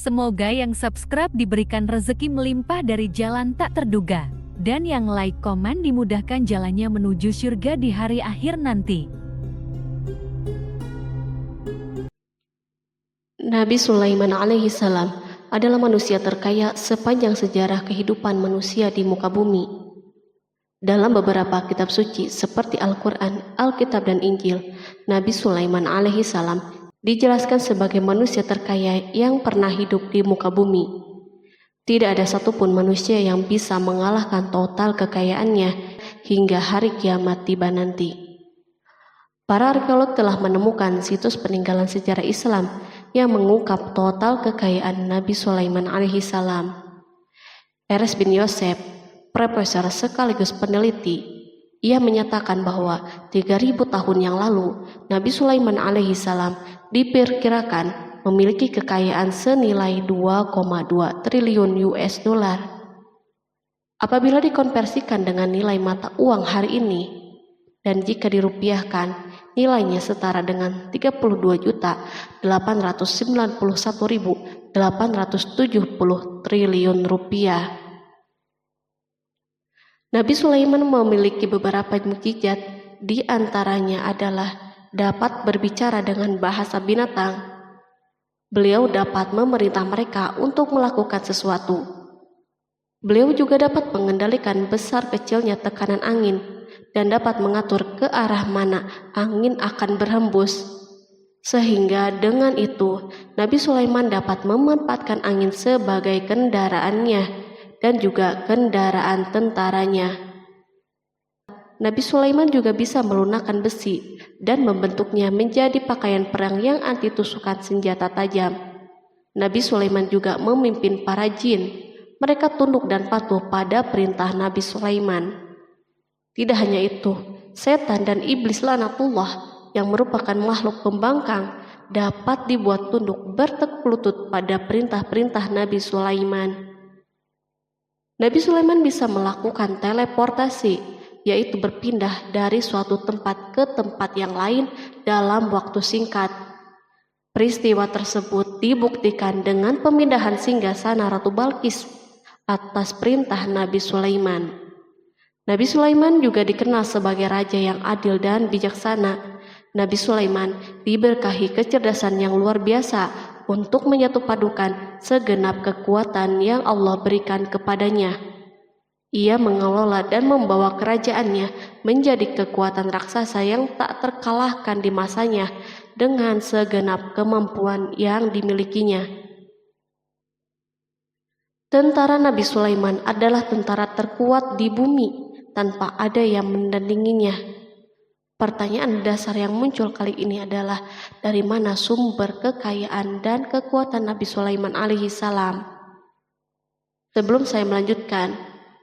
Semoga yang subscribe diberikan rezeki melimpah dari jalan tak terduga. Dan yang like komen dimudahkan jalannya menuju surga di hari akhir nanti. Nabi Sulaiman alaihi salam adalah manusia terkaya sepanjang sejarah kehidupan manusia di muka bumi. Dalam beberapa kitab suci seperti Al-Quran, Alkitab, dan Injil, Nabi Sulaiman alaihi salam dijelaskan sebagai manusia terkaya yang pernah hidup di muka bumi. Tidak ada satupun manusia yang bisa mengalahkan total kekayaannya hingga hari kiamat tiba nanti. Para arkeolog telah menemukan situs peninggalan sejarah Islam yang mengungkap total kekayaan Nabi Sulaiman alaihi salam. Eres bin Yosef, profesor sekaligus peneliti, ia menyatakan bahwa 3000 tahun yang lalu Nabi Sulaiman alaihi salam diperkirakan memiliki kekayaan senilai 2,2 triliun US dollar. Apabila dikonversikan dengan nilai mata uang hari ini, dan jika dirupiahkan, nilainya setara dengan 32.891.870 triliun rupiah. Nabi Sulaiman memiliki beberapa mukjizat, di antaranya adalah dapat berbicara dengan bahasa binatang. Beliau dapat memerintah mereka untuk melakukan sesuatu. Beliau juga dapat mengendalikan besar kecilnya tekanan angin dan dapat mengatur ke arah mana angin akan berhembus. Sehingga dengan itu, Nabi Sulaiman dapat memanfaatkan angin sebagai kendaraannya dan juga kendaraan tentaranya. Nabi Sulaiman juga bisa melunakkan besi dan membentuknya menjadi pakaian perang yang anti tusukan senjata tajam. Nabi Sulaiman juga memimpin para jin. Mereka tunduk dan patuh pada perintah Nabi Sulaiman. Tidak hanya itu, setan dan iblis laknatullah yang merupakan makhluk pembangkang dapat dibuat tunduk bertekuk lutut pada perintah-perintah Nabi Sulaiman. Nabi Sulaiman bisa melakukan teleportasi, yaitu berpindah dari suatu tempat ke tempat yang lain dalam waktu singkat. Peristiwa tersebut dibuktikan dengan pemindahan singgasana Ratu Balqis atas perintah Nabi Sulaiman. Nabi Sulaiman juga dikenal sebagai raja yang adil dan bijaksana. Nabi Sulaiman diberkahi kecerdasan yang luar biasa untuk menyatupadukan segenap kekuatan yang Allah berikan kepadanya. Ia mengelola dan membawa kerajaannya menjadi kekuatan raksasa yang tak terkalahkan di masanya dengan segenap kemampuan yang dimilikinya. Tentara Nabi Sulaiman adalah tentara terkuat di bumi tanpa ada yang menandinginya. Pertanyaan dasar yang muncul kali ini adalah dari mana sumber kekayaan dan kekuatan Nabi Sulaiman alaihi salam? Sebelum saya melanjutkan,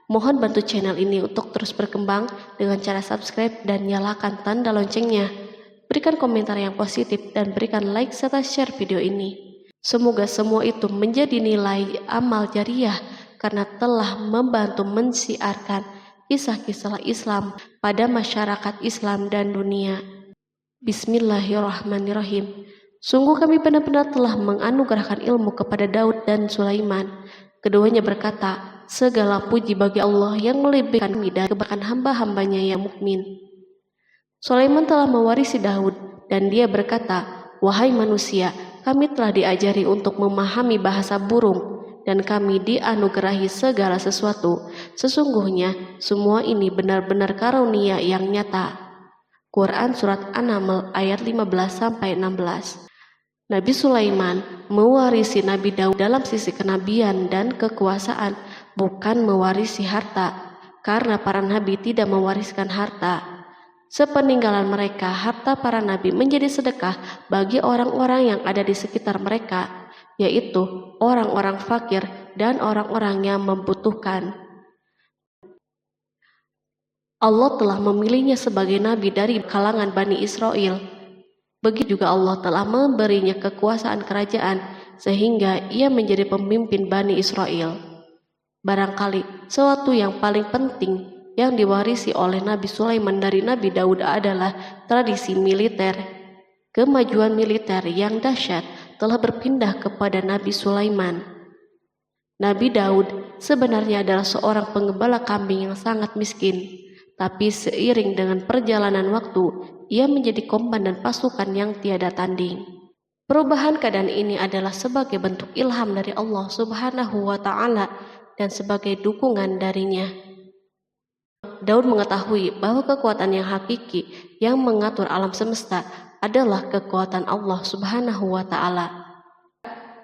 mohon bantu channel ini untuk terus berkembang dengan cara subscribe dan nyalakan tanda loncengnya. Berikan komentar yang positif dan berikan like serta share video ini. Semoga semua itu menjadi nilai amal jariah karena telah membantu mensiarkan kisah-kisah Islam pada masyarakat Islam dan dunia. Bismillahirrahmanirrahim. Sungguh kami benar-benar telah menganugerahkan ilmu kepada Daud dan Sulaiman. Keduanya berkata, segala puji bagi Allah yang melebihkan kami dari kebanyakan hamba-hambanya yang mukmin. Sulaiman telah mewarisi Daud dan dia berkata, wahai manusia, kami telah diajari untuk memahami bahasa burung dan kami dianugerahi segala sesuatu. Sesungguhnya semua ini benar-benar karunia yang nyata. Quran Surat An-Naml ayat 15-16. Nabi Sulaiman mewarisi Nabi Daud dalam sisi kenabian dan kekuasaan, bukan mewarisi harta, karena para nabi tidak mewariskan harta. Sepeninggalan mereka, harta para nabi menjadi sedekah bagi orang-orang yang ada di sekitar mereka, yaitu orang-orang fakir dan orang-orang yang membutuhkan. Allah telah memilihnya sebagai nabi dari kalangan Bani Israel. Begitu juga Allah telah memberinya kekuasaan kerajaan sehingga ia menjadi pemimpin Bani Israel. Barangkali sesuatu yang paling penting yang diwarisi oleh Nabi Sulaiman dari Nabi Daud adalah tradisi militer. Kemajuan militer yang dahsyat telah berpindah kepada Nabi Sulaiman. Nabi Daud sebenarnya adalah seorang penggembala kambing yang sangat miskin, tapi seiring dengan perjalanan waktu, ia menjadi komandan pasukan yang tiada tanding. Perubahan keadaan ini adalah sebagai bentuk ilham dari Allah Subhanahu wa Ta'ala dan sebagai dukungan darinya. Daud mengetahui bahwa kekuatan yang hakiki yang mengatur alam semesta adalah kekuatan Allah Subhanahu wa Ta'ala.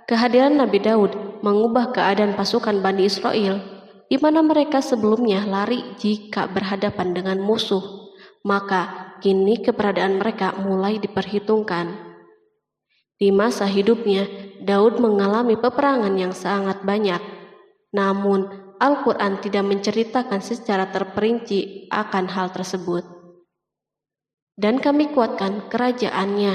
Kehadiran Nabi Daud mengubah keadaan pasukan Bani Israel, di mana mereka sebelumnya lari jika berhadapan dengan musuh, maka kini keberadaan mereka mulai diperhitungkan. Di masa hidupnya, Daud mengalami peperangan yang sangat banyak, namun Al-Quran tidak menceritakan secara terperinci akan hal tersebut. Dan kami kuatkan kerajaannya.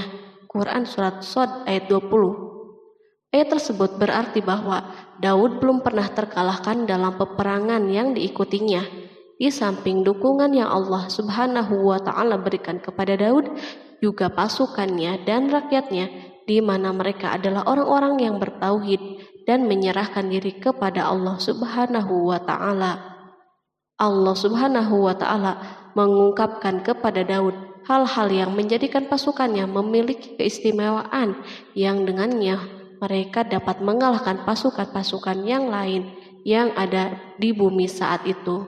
Quran Surat Shad ayat 20. Ayat tersebut berarti bahwa Daud belum pernah terkalahkan dalam peperangan yang diikutinya. Di samping dukungan yang Allah Subhanahu wa Ta'ala berikan kepada Daud, juga pasukannya dan rakyatnya, di mana mereka adalah orang-orang yang bertauhid dan menyerahkan diri kepada Allah Subhanahu wa Ta'ala. Allah Subhanahu wa Ta'ala mengungkapkan kepada Daud hal-hal yang menjadikan pasukannya memiliki keistimewaan yang dengannya mereka dapat mengalahkan pasukan-pasukan yang lain yang ada di bumi saat itu.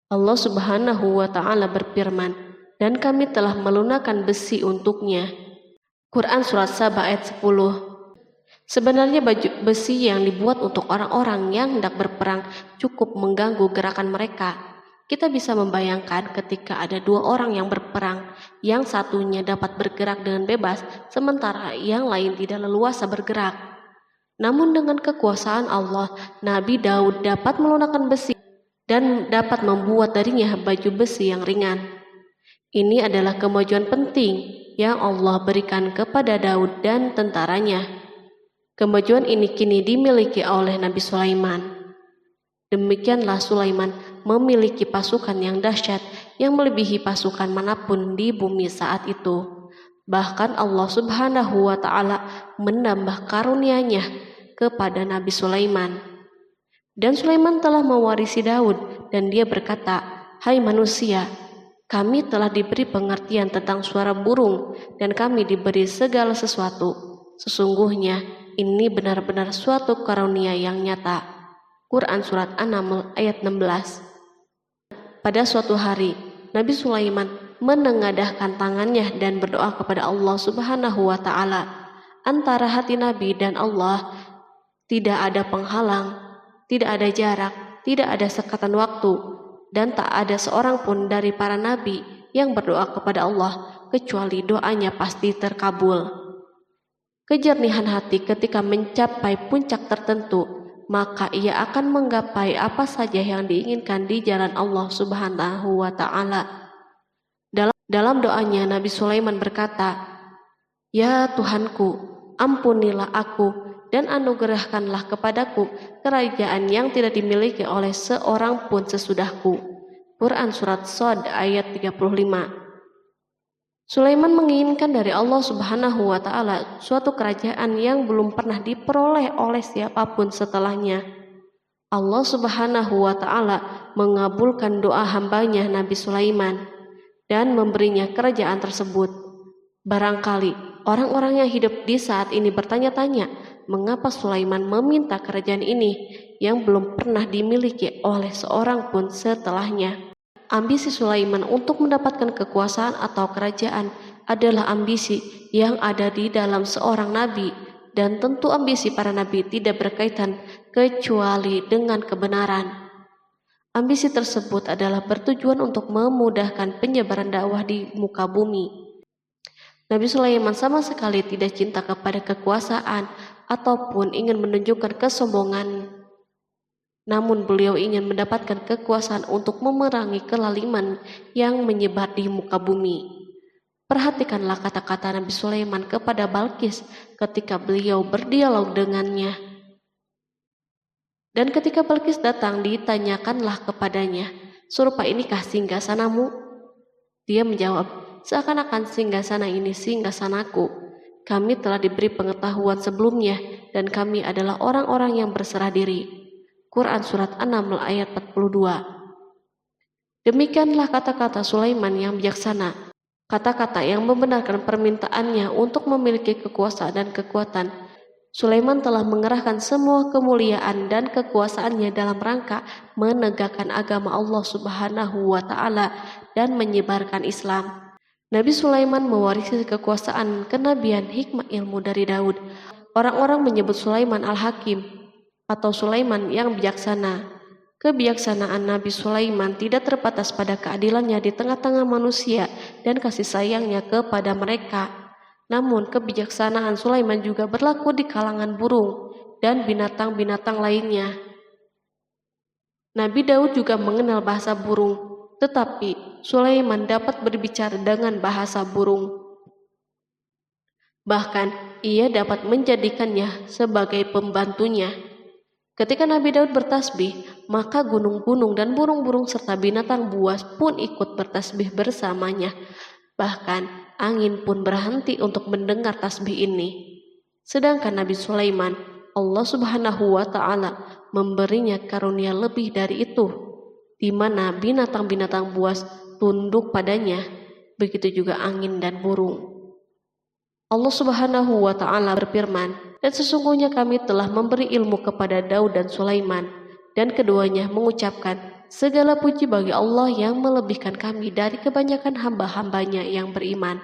Allah Subhanahu wa Ta'ala berfirman, dan kami telah melunakkan besi untuknya. Quran Surat Saba ayat 10. Sebenarnya baju besi yang dibuat untuk orang-orang yang hendak berperang cukup mengganggu gerakan mereka. Kita bisa membayangkan ketika ada dua orang yang berperang, yang satunya dapat bergerak dengan bebas, sementara yang lain tidak leluasa bergerak. Namun dengan kekuasaan Allah, Nabi Daud dapat melunakkan besi dan dapat membuat darinya baju besi yang ringan. Ini adalah kemajuan penting yang Allah berikan kepada Daud dan tentaranya. Kemajuan ini kini dimiliki oleh Nabi Sulaiman. Demikianlah Sulaiman memiliki pasukan yang dahsyat yang melebihi pasukan manapun di bumi saat itu. Bahkan Allah Subhanahu wa Ta'ala menambah karunia-Nya kepada Nabi Sulaiman. Dan Sulaiman telah mewarisi Daud dan dia berkata, "Hai manusia, kami telah diberi pengertian tentang suara burung dan kami diberi segala sesuatu. Sesungguhnya ini benar-benar suatu karunia yang nyata." Quran Surat An-Naml ayat 16. Pada suatu hari, Nabi Sulaiman menengadahkan tangannya dan berdoa kepada Allah Subhanahu wa Ta'ala. Antara hati Nabi dan Allah tidak ada penghalang, tidak ada jarak, tidak ada sekatan waktu, dan tak ada seorang pun dari para nabi yang berdoa kepada Allah kecuali doanya pasti terkabul. Kejernihan hati ketika mencapai puncak tertentu, maka ia akan menggapai apa saja yang diinginkan di jalan Allah Subhanahu wa Ta'ala. Dalam doanya Nabi Sulaiman berkata, "Ya Tuhanku, ampunilah aku dan anugerahkanlah kepadaku kerajaan yang tidak dimiliki oleh seorang pun sesudahku." Quran Surat Shad ayat 35. Sulaiman menginginkan dari Allah Subhanahu wa Ta'ala suatu kerajaan yang belum pernah diperoleh oleh siapapun setelahnya. Allah Subhanahu wa Ta'ala mengabulkan doa hambanya Nabi Sulaiman dan memberinya kerajaan tersebut. Barangkali orang-orang yang hidup di saat ini bertanya-tanya, mengapa Sulaiman meminta kerajaan ini yang belum pernah dimiliki oleh seorang pun setelahnya. Ambisi Sulaiman untuk mendapatkan kekuasaan atau kerajaan adalah ambisi yang ada di dalam seorang nabi, dan tentu ambisi para nabi tidak berkaitan kecuali dengan kebenaran. Ambisi tersebut adalah bertujuan untuk memudahkan penyebaran dakwah di muka bumi. Nabi Sulaiman sama sekali tidak cinta kepada kekuasaan ataupun ingin menunjukkan kesombongan. Namun beliau ingin mendapatkan kekuasaan untuk memerangi kelaliman yang menyebar di muka bumi. Perhatikanlah kata-kata Nabi Sulaiman kepada Balqis ketika beliau berdialog dengannya. Dan ketika Balqis datang, ditanyakanlah kepadanya, "Serupa inikah singgasanamu?" Dia menjawab, "Seakan-akan singgasana ini singgasanaku, kami telah diberi pengetahuan sebelumnya dan kami adalah orang-orang yang berserah diri. Quran Surat An-Naml ayat 42. Demikianlah kata-kata Sulaiman yang bijaksana, kata-kata yang membenarkan permintaannya untuk memiliki kekuasaan dan kekuatan. Sulaiman telah mengerahkan semua kemuliaan dan kekuasaannya dalam rangka menegakkan agama Allah Subhanahu wa Ta'ala dan menyebarkan Islam. Nabi Sulaiman mewarisi kekuasaan, kenabian, hikmah ilmu dari Daud. Orang-orang menyebut Sulaiman Al-Hakim atau Sulaiman yang bijaksana. Kebijaksanaan Nabi Sulaiman tidak terbatas pada keadilannya di tengah-tengah manusia dan kasih sayangnya kepada mereka. Namun kebijaksanaan Sulaiman juga berlaku di kalangan burung dan binatang-binatang lainnya. Nabi Daud juga mengenal bahasa burung, tetapi Sulaiman dapat berbicara dengan bahasa burung. Bahkan ia dapat menjadikannya sebagai pembantunya. Ketika Nabi Daud bertasbih, maka gunung-gunung dan burung-burung serta binatang buas pun ikut bertasbih bersamanya. Bahkan angin pun berhenti untuk mendengar tasbih ini. Sedangkan Nabi Sulaiman, Allah Subhanahu wa Ta'ala memberinya karunia lebih dari itu, di mana binatang-binatang buas tunduk padanya, begitu juga angin dan burung. Allah Subhanahu wa Ta'ala berfirman, dan sesungguhnya kami telah memberi ilmu kepada Daud dan Sulaiman, dan keduanya mengucapkan, segala puji bagi Allah yang melebihkan kami dari kebanyakan hamba-hambanya yang beriman.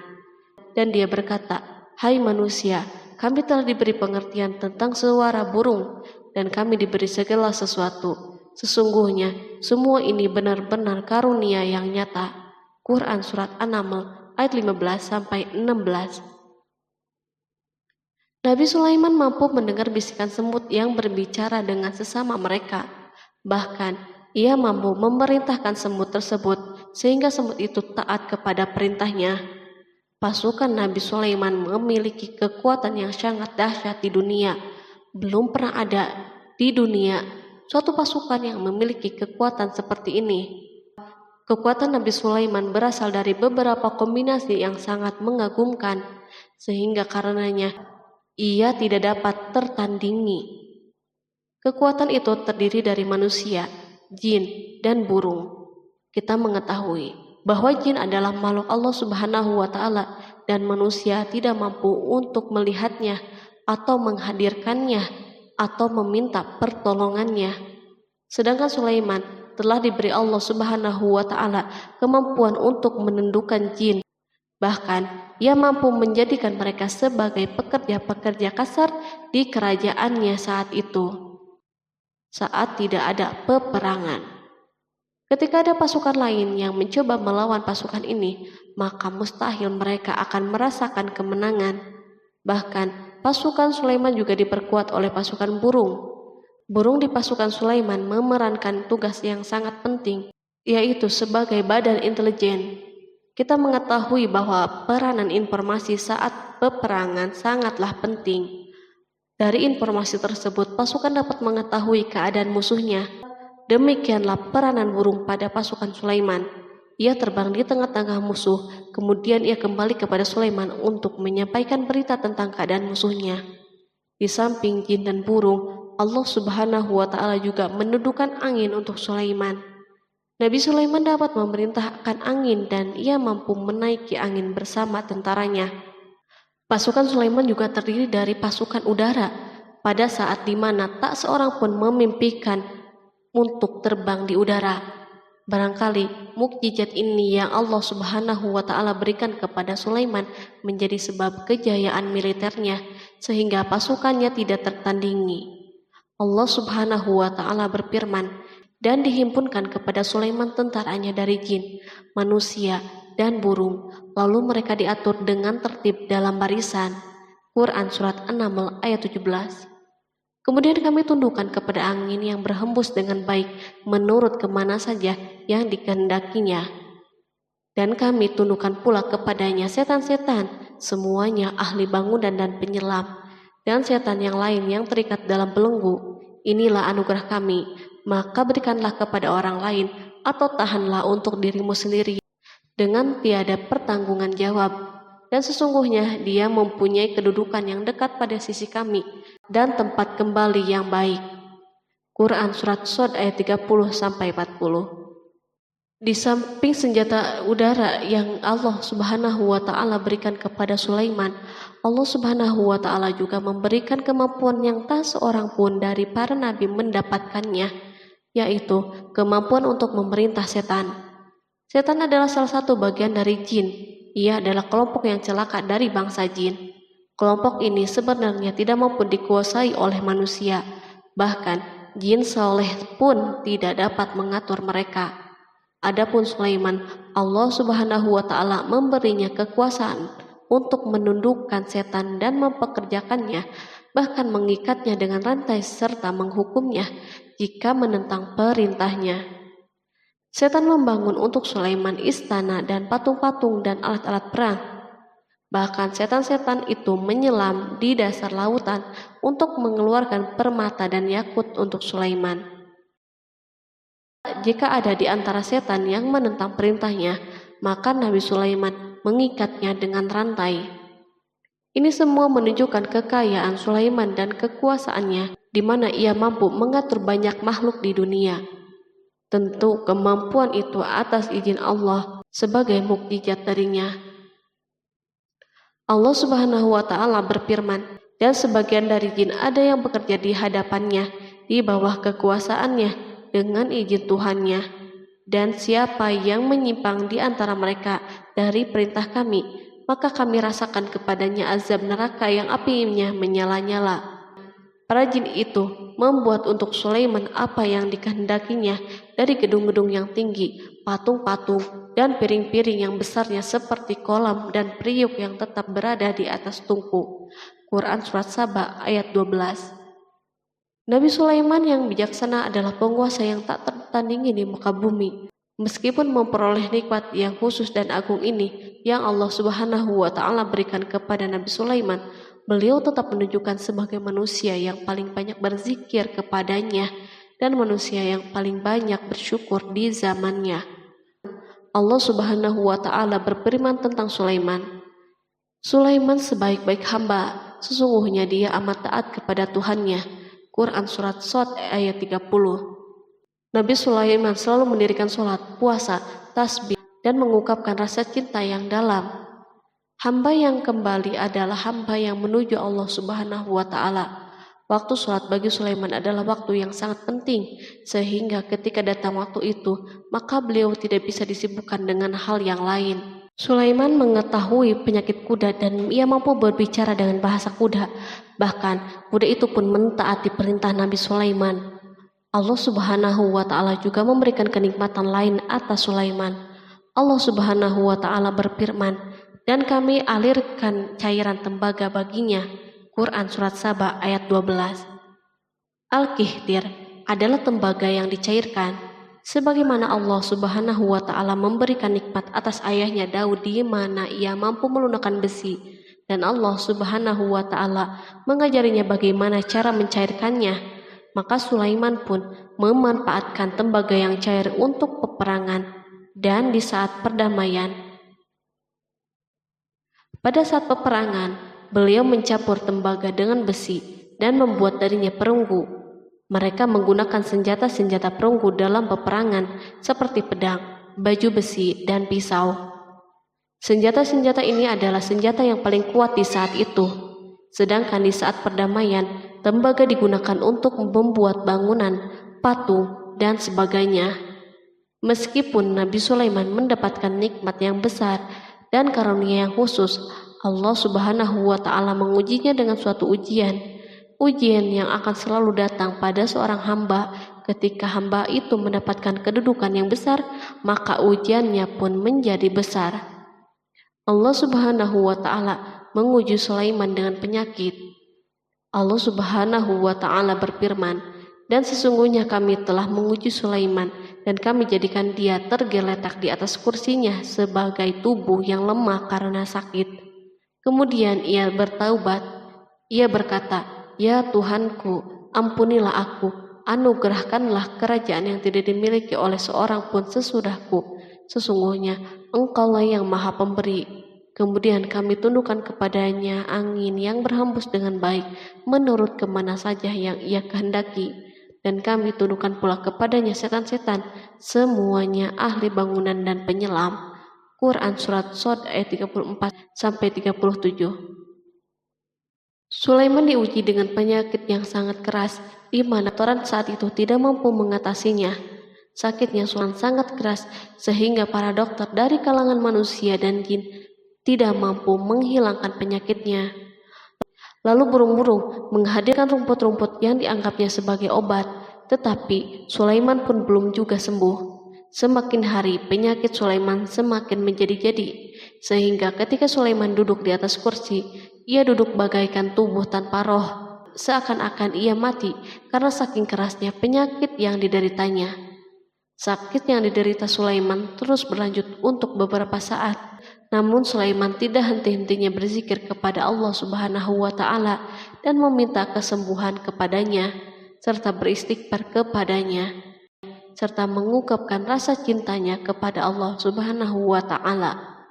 Dan dia berkata, hai manusia, kami telah diberi pengertian tentang suara burung, dan kami diberi segala sesuatu. Sesungguhnya semua ini benar-benar karunia yang nyata. Quran Surat An-Naml ayat 15-16. Nabi Sulaiman mampu mendengar bisikan semut yang berbicara dengan sesama mereka. Bahkan ia mampu memerintahkan semut tersebut sehingga semut itu taat kepada perintahnya. Pasukan Nabi Sulaiman memiliki kekuatan yang sangat dahsyat di dunia. Belum pernah ada di dunia suatu pasukan yang memiliki kekuatan seperti ini. Kekuatan Nabi Sulaiman berasal dari beberapa kombinasi yang sangat mengagumkan, sehingga karenanya ia tidak dapat tertandingi. Kekuatan itu terdiri dari manusia, jin, dan burung. Kita mengetahui bahwa jin adalah makhluk Allah Subhanahu wa Ta'ala dan manusia tidak mampu untuk melihatnya atau menghadirkannya atau meminta pertolongannya. Sedangkan Sulaiman telah diberi Allah Subhanahu wa Ta'ala kemampuan untuk menundukkan jin. Bahkan ia mampu menjadikan mereka sebagai pekerja-pekerja kasar di kerajaannya saat itu, saat tidak ada peperangan. Ketika ada pasukan lain yang mencoba melawan pasukan ini, maka mustahil mereka akan merasakan kemenangan. Bahkan pasukan Sulaiman juga diperkuat oleh pasukan burung. Burung di pasukan Sulaiman memerankan tugas yang sangat penting, yaitu sebagai badan intelijen. Kita mengetahui bahwa peranan informasi saat peperangan sangatlah penting. Dari informasi tersebut, pasukan dapat mengetahui keadaan musuhnya. Demikianlah peranan burung pada pasukan Sulaiman. Ia terbang di tengah-tengah musuh, kemudian ia kembali kepada Sulaiman untuk menyampaikan berita tentang keadaan musuhnya. Di samping jin dan burung, Allah Subhanahu wa Ta'ala juga menundukkan angin untuk Sulaiman. Nabi Sulaiman dapat memerintahkan angin dan ia mampu menaiki angin bersama tentaranya. Pasukan Sulaiman juga terdiri dari pasukan udara pada saat di mana tak seorang pun memimpikan untuk terbang di udara. Barangkali mukjizat ini yang Allah Subhanahu wa Ta'ala berikan kepada Sulaiman menjadi sebab kejayaan militernya sehingga pasukannya tidak tertandingi. Allah Subhanahu wa Ta'ala berfirman, dan dihimpunkan kepada Sulaiman tentaranya dari jin, manusia, dan burung, lalu mereka diatur dengan tertib dalam barisan. Quran Surat An-Naml ayat 17. Kemudian kami tundukkan kepada angin yang berhembus dengan baik menurut kemana saja yang dikehendakinya. Dan kami tundukkan pula kepadanya setan-setan, semuanya ahli bangunan dan penyelam, dan setan yang lain yang terikat dalam belenggu. Inilah anugerah kami, maka berikanlah kepada orang lain atau tahanlah untuk dirimu sendiri dengan tiada pertanggungan jawab. dan sesungguhnya dia mempunyai kedudukan yang dekat pada sisi kami dan tempat kembali yang baik. Quran Surat Shad ayat 30-40. Di samping senjata udara yang Allah Subhanahu wa Ta'ala berikan kepada Sulaiman, Allah Subhanahu wa Ta'ala juga memberikan kemampuan yang tak seorang pun dari para nabi mendapatkannya, yaitu kemampuan untuk memerintah setan. Setan adalah salah satu bagian dari jin. Ia adalah kelompok yang celaka dari bangsa jin. Kelompok ini sebenarnya tidak mampu dikuasai oleh manusia. Bahkan jin soleh pun tidak dapat mengatur mereka. Adapun Sulaiman, Allah Subhanahu wa Ta'ala memberinya kekuasaan untuk menundukkan setan dan mempekerjakannya, bahkan mengikatnya dengan rantai serta menghukumnya jika menentang perintahnya. Setan membangun untuk Sulaiman istana dan patung-patung dan alat-alat perang. Bahkan setan-setan itu menyelam di dasar lautan untuk mengeluarkan permata dan yakut untuk Sulaiman. Jika ada di antara setan yang menentang perintahnya, maka Nabi Sulaiman mengikatnya dengan rantai. Ini semua menunjukkan kekayaan Sulaiman dan kekuasaannya, di mana ia mampu mengatur banyak makhluk di dunia. Tentu kemampuan itu atas izin Allah sebagai mukjizat darinya. Allah Subhanahu wa Ta'ala berfirman, dan sebagian dari jin ada yang bekerja di hadapannya di bawah kekuasaannya dengan izin Tuhannya, dan siapa yang menyimpang di antara mereka dari perintah kami, maka kami rasakan kepadanya azab neraka yang apinya menyala-nyala. Para jin itu membuat untuk Sulaiman apa yang dikehendakinya dari gedung-gedung yang tinggi, patung-patung, dan piring-piring yang besarnya seperti kolam dan periuk yang tetap berada di atas tungku. Quran Surat Saba ayat 12. Nabi Sulaiman yang bijaksana adalah penguasa yang tak tertandingi di muka bumi. Meskipun memperoleh nikmat yang khusus dan agung ini yang Allah Subhanahu wa Ta'ala berikan kepada Nabi Sulaiman, beliau tetap menunjukkan sebagai manusia yang paling banyak berzikir kepadanya dan manusia yang paling banyak bersyukur di zamannya. Allah Subhanahu wa Ta'ala berfirman tentang Sulaiman, Sulaiman sebaik-baik hamba, sesungguhnya dia amat taat kepada Tuhannya. Quran Surat Shad ayat 30. Nabi Sulaiman selalu mendirikan sholat, puasa, tasbih, dan mengungkapkan rasa cinta yang dalam. Hamba yang kembali adalah hamba yang menuju Allah Subhanahu wa Ta'ala. Waktu sholat bagi Sulaiman adalah waktu yang sangat penting, sehingga ketika datang waktu itu, maka beliau tidak bisa disibukkan dengan hal yang lain. Sulaiman mengetahui penyakit kuda dan ia mampu berbicara dengan bahasa kuda. Bahkan kuda itu pun mentaati perintah Nabi Sulaiman. Allah Subhanahu wa Ta'ala juga memberikan kenikmatan lain atas Sulaiman. Allah Subhanahu wa Ta'ala berfirman, dan kami alirkan cairan tembaga baginya. Quran Surat Saba ayat 12. Al-Kihtir adalah tembaga yang dicairkan. Sebagaimana Allah Subhanahu wa Ta'ala memberikan nikmat atas ayahnya Daud di mana ia mampu melunakkan besi, dan Allah Subhanahu wa Ta'ala mengajarinya bagaimana cara mencairkannya, maka Sulaiman pun memanfaatkan tembaga yang cair untuk peperangan dan di saat perdamaian. Pada saat peperangan, beliau mencampur tembaga dengan besi dan membuat darinya perunggu. Mereka menggunakan senjata-senjata perunggu dalam peperangan seperti pedang, baju besi, dan pisau. Senjata-senjata ini adalah senjata yang paling kuat di saat itu. Sedangkan di saat perdamaian, tembaga digunakan untuk membuat bangunan, patung, dan sebagainya. Meskipun Nabi Sulaiman mendapatkan nikmat yang besar dan karunia yang khusus, Allah Subhanahu wa Ta'ala mengujinya dengan suatu ujian yang akan selalu datang pada seorang hamba. Ketika hamba itu mendapatkan kedudukan yang besar, maka ujiannya pun menjadi besar. Allah Subhanahu wa Ta'ala menguji Sulaiman dengan penyakit. Allah Subhanahu wa Ta'ala berfirman, dan sesungguhnya kami telah menguji Sulaiman dan kami jadikan dia tergeletak di atas kursinya sebagai tubuh yang lemah karena sakit. Kemudian ia bertaubat. Ia berkata, Ya Tuhanku, ampunilah aku, anugerahkanlah kerajaan yang tidak dimiliki oleh seorang pun sesudahku. Sesungguhnya Engkaulah yang Maha Pemberi. Kemudian kami tundukkan kepadanya angin yang berhembus dengan baik menurut kemana saja yang ia kehendaki. Dan kami tundukkan pula kepadanya setan-setan, semuanya ahli bangunan dan penyelam. Quran Surat Shod ayat 34-37. Sulaiman diuji dengan penyakit yang sangat keras, di mana Toran saat itu tidak mampu mengatasinya. Sakitnya Sulaiman sangat keras, sehingga para dokter dari kalangan manusia dan jin tidak mampu menghilangkan penyakitnya. Lalu burung-burung menghadirkan rumput-rumput yang dianggapnya sebagai obat, tetapi Sulaiman pun belum juga sembuh. Semakin hari penyakit Sulaiman semakin menjadi-jadi, sehingga ketika Sulaiman duduk di atas kursi, ia duduk bagaikan tubuh tanpa roh, seakan-akan ia mati karena saking kerasnya penyakit yang dideritanya. Sakit yang diderita Sulaiman terus berlanjut untuk beberapa saat. Namun Sulaiman tidak henti-hentinya berzikir kepada Allah Subhanahu wa Ta'ala dan meminta kesembuhan kepadanya, serta beristighfar kepadanya, serta mengungkapkan rasa cintanya kepada Allah Subhanahu wa Ta'ala.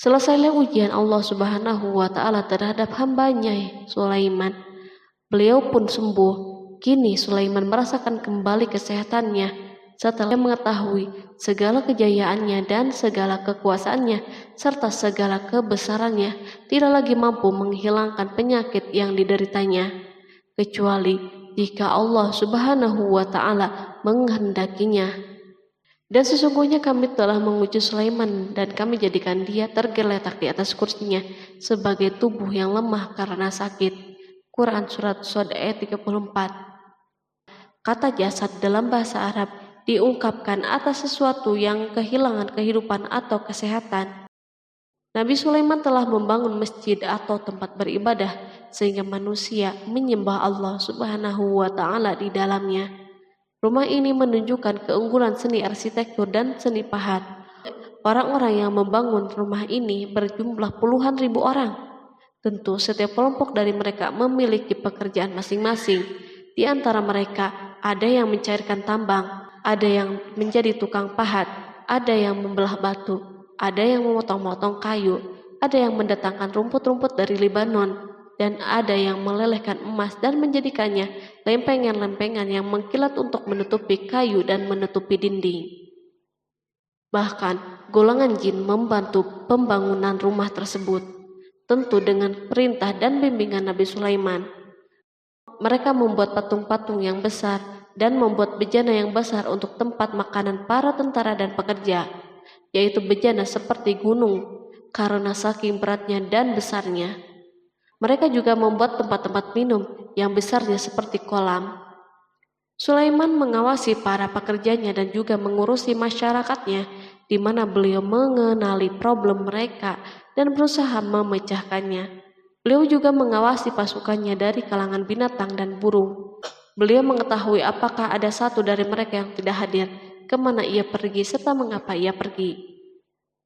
Selesailah ujian Allah Subhanahu wa Ta'ala terhadap hambanya Sulaiman. Beliau pun sembuh. Kini Sulaiman merasakan kembali kesehatannya setelah mengetahui segala kejayaannya dan segala kekuasaannya serta segala kebesarannya tidak lagi mampu menghilangkan penyakit yang dideritanya, kecuali jika Allah Subhanahu wa Ta'ala menghendakinya. Dan sesungguhnya kami telah menguji Sulaiman dan kami jadikan dia tergeletak di atas kursinya sebagai tubuh yang lemah karena sakit. Quran Surat Shod ayat 34. Kata jasad dalam bahasa Arab diungkapkan atas sesuatu yang kehilangan kehidupan atau kesehatan. Nabi Sulaiman telah membangun masjid atau tempat beribadah sehingga manusia menyembah Allah Subhanahu wa Ta'ala di dalamnya. Rumah ini menunjukkan keunggulan seni arsitektur dan seni pahat. Orang-orang yang membangun rumah ini berjumlah puluhan ribu orang. Tentu setiap kelompok dari mereka memiliki pekerjaan masing-masing. Di antara mereka ada yang mencairkan tambang, ada yang menjadi tukang pahat, ada yang membelah batu, ada yang memotong-motong kayu, ada yang mendatangkan rumput-rumput dari Libanon, dan ada yang melelehkan emas dan menjadikannya lempengan-lempengan yang mengkilat untuk menutupi kayu dan menutupi dinding. Bahkan golongan jin membantu pembangunan rumah tersebut, tentu dengan perintah dan bimbingan Nabi Sulaiman. Mereka membuat patung-patung yang besar dan membuat bejana yang besar untuk tempat makanan para tentara dan pekerja, yaitu bejana seperti gunung karena saking beratnya dan besarnya. Mereka juga membuat tempat-tempat minum yang besarnya seperti kolam. Sulaiman mengawasi para pekerjanya dan juga mengurusi masyarakatnya, di mana beliau mengenali problem mereka dan berusaha memecahkannya. Beliau juga mengawasi pasukannya dari kalangan binatang dan burung. Beliau mengetahui apakah ada satu dari mereka yang tidak hadir, kemana ia pergi, serta mengapa ia pergi.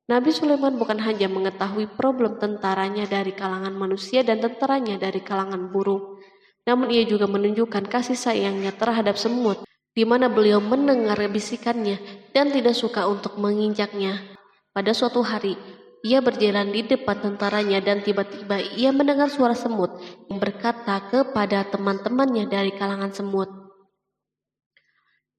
Nabi Sulaiman bukan hanya mengetahui problem tentaranya dari kalangan manusia dan tentaranya dari kalangan burung, namun ia juga menunjukkan kasih sayangnya terhadap semut, di mana beliau mendengar bisikannya dan tidak suka untuk menginjaknya. Pada suatu hari, ia berjalan di depan tentaranya dan tiba-tiba ia mendengar suara semut yang berkata kepada teman-temannya dari kalangan semut.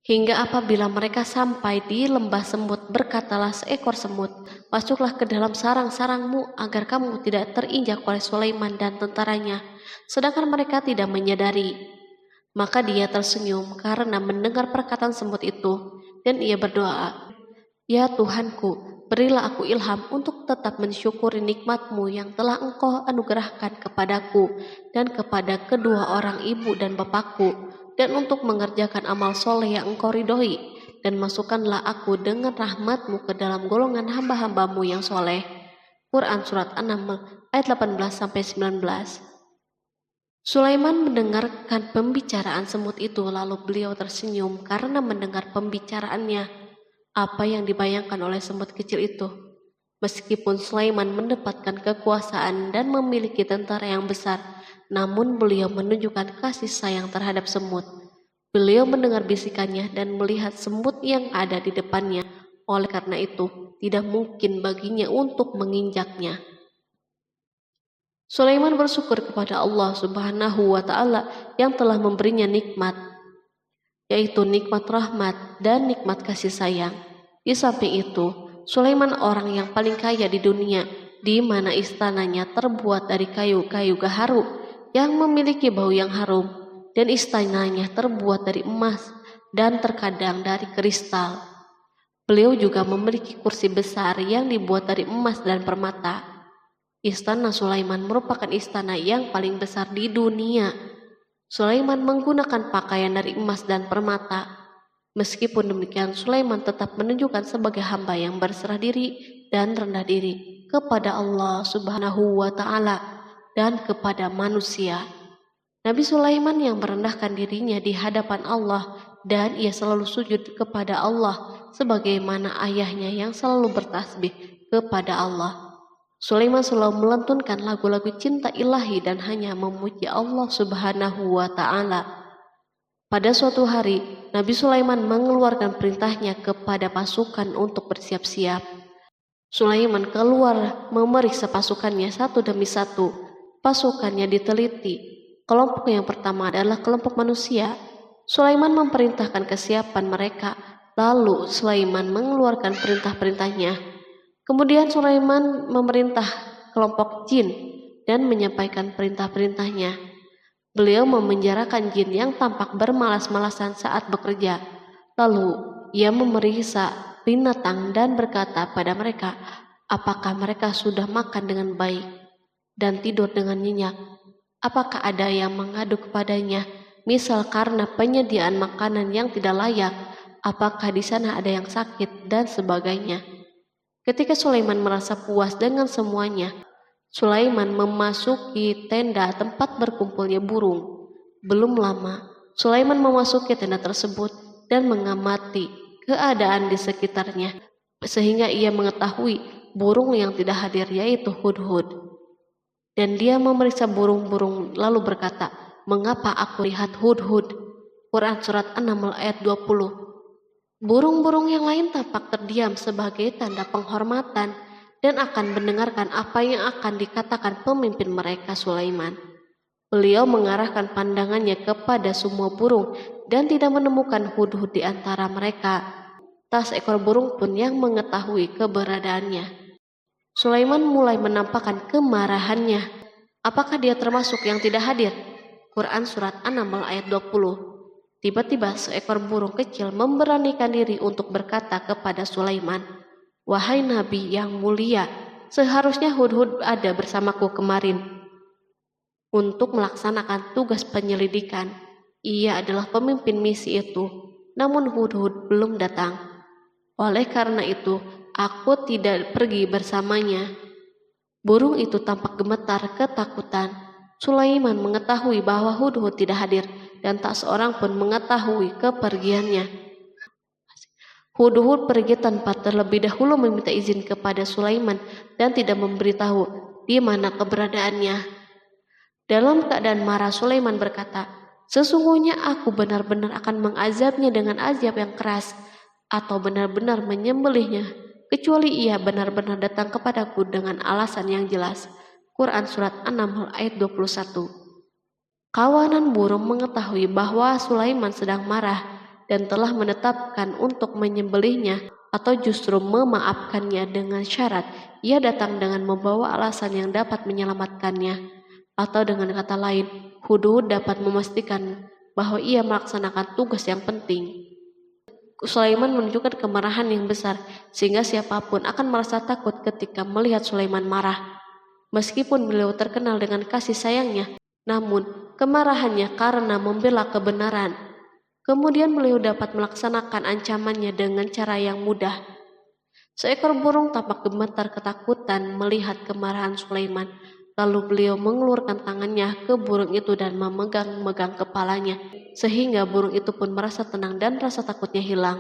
Hingga apabila mereka sampai di lembah semut, berkatalah seekor semut, "Masuklah ke dalam sarang-sarangmu agar kamu tidak terinjak oleh Sulaiman dan tentaranya." Sedangkan mereka tidak menyadari. Maka dia tersenyum karena mendengar perkataan semut itu, dan ia berdoa, "Ya Tuhanku, berilah aku ilham untuk tetap mensyukuri nikmat-Mu yang telah Engkau anugerahkan kepadaku dan kepada kedua orang ibu dan bapakku, dan untuk mengerjakan amal soleh yang Engkau ridhoi, dan masukkanlah aku dengan rahmat-Mu ke dalam golongan hamba-hamba-Mu yang soleh." Quran Surat An-Naml ayat 18-19. Sulaiman mendengarkan pembicaraan semut itu, lalu beliau tersenyum karena mendengar pembicaraannya. Apa yang dibayangkan oleh semut kecil itu? Meskipun Sulaiman mendapatkan kekuasaan dan memiliki tentara yang besar, namun beliau menunjukkan kasih sayang terhadap semut. Beliau mendengar bisikannya dan melihat semut yang ada di depannya. Oleh karena itu, tidak mungkin baginya untuk menginjaknya. Sulaiman bersyukur kepada Allah Subhanahu wa Ta'ala yang telah memberinya nikmat, yaitu nikmat rahmat dan nikmat kasih sayang. Di samping itu, Sulaiman orang yang paling kaya di dunia, di mana istananya terbuat dari kayu-kayu gaharu yang memiliki bau yang harum, dan istananya terbuat dari emas dan terkadang dari kristal. Beliau juga memiliki kursi besar yang dibuat dari emas dan permata. Istana Sulaiman merupakan istana yang paling besar di dunia. Sulaiman menggunakan pakaian dari emas dan permata. Meskipun demikian, Sulaiman tetap menunjukkan sebagai hamba yang berserah diri dan rendah diri kepada Allah Subhanahu wa Ta'ala dan kepada manusia. Nabi Sulaiman yang merendahkan dirinya di hadapan Allah, dan ia selalu sujud kepada Allah sebagaimana ayahnya yang selalu bertasbih kepada Allah. Sulaiman selalu melantunkan lagu-lagu cinta ilahi dan hanya memuji Allah Subhanahu wa Ta'ala. Pada suatu hari, Nabi Sulaiman mengeluarkan perintahnya kepada pasukan untuk bersiap-siap. Sulaiman keluar memeriksa pasukannya satu demi satu. Pasukannya diteliti. Kelompok yang pertama adalah kelompok manusia. Sulaiman memerintahkan kesiapan mereka, lalu Sulaiman mengeluarkan perintah-perintahnya. Kemudian Sulaiman memerintah kelompok jin dan menyampaikan perintah-perintahnya. Beliau memenjarakan jin yang tampak bermalas-malasan saat bekerja. Lalu ia memeriksa binatang dan berkata pada mereka, apakah mereka sudah makan dengan baik dan tidur dengan nyenyak? Apakah ada yang mengadu kepadanya, misal karena penyediaan makanan yang tidak layak? Apakah di sana ada yang sakit dan sebagainya? Ketika Sulaiman merasa puas dengan semuanya, Sulaiman memasuki tenda tempat berkumpulnya burung. Belum lama, Sulaiman memasuki tenda tersebut dan mengamati keadaan di sekitarnya, sehingga ia mengetahui burung yang tidak hadir yaitu hudhud. Dan dia memeriksa burung-burung lalu berkata, mengapa aku lihat hudhud? Quran Surat An-Naml ayat 20. Burung-burung yang lain tampak terdiam sebagai tanda penghormatan dan akan mendengarkan apa yang akan dikatakan pemimpin mereka Sulaiman. Beliau mengarahkan pandangannya kepada semua burung dan tidak menemukan hudhud di antara mereka. Tak seekor burung pun yang mengetahui keberadaannya. Sulaiman mulai menampakkan kemarahannya. Apakah dia termasuk yang tidak hadir? Quran Surat An-Naml ayat 20. Tiba-tiba seekor burung kecil memberanikan diri untuk berkata kepada Sulaiman, wahai Nabi yang mulia, seharusnya hudhud ada bersamaku kemarin untuk melaksanakan tugas penyelidikan. Ia adalah pemimpin misi itu, namun hudhud belum datang. Oleh karena itu, aku tidak pergi bersamanya. Burung itu tampak gemetar ketakutan. Sulaiman mengetahui bahwa hudhud tidak hadir dan tak seorang pun mengetahui kepergiannya. Hudhud pergi tanpa terlebih dahulu meminta izin kepada Sulaiman dan tidak memberitahu di mana keberadaannya. Dalam keadaan marah, Sulaiman berkata, sesungguhnya aku benar-benar akan mengazabnya dengan azab yang keras atau benar-benar menyembelihnya, kecuali ia benar-benar datang kepadaku dengan alasan yang jelas. Quran Surat An-Naml ayat 21. Kawanan burung mengetahui bahwa Sulaiman sedang marah dan telah menetapkan untuk menyembelihnya atau justru memaafkannya dengan syarat ia datang dengan membawa alasan yang dapat menyelamatkannya. Atau dengan kata lain, hudhud dapat memastikan bahwa ia melaksanakan tugas yang penting. Sulaiman menunjukkan kemarahan yang besar sehingga siapapun akan merasa takut ketika melihat Sulaiman marah. Meskipun beliau terkenal dengan kasih sayangnya, namun kemarahannya karena membela kebenaran. Kemudian beliau dapat melaksanakan ancamannya dengan cara yang mudah. Seekor burung tampak gemetar ketakutan melihat kemarahan Sulaiman. Lalu beliau mengeluarkan tangannya ke burung itu dan memegang-megang kepalanya, sehingga burung itu pun merasa tenang dan rasa takutnya hilang.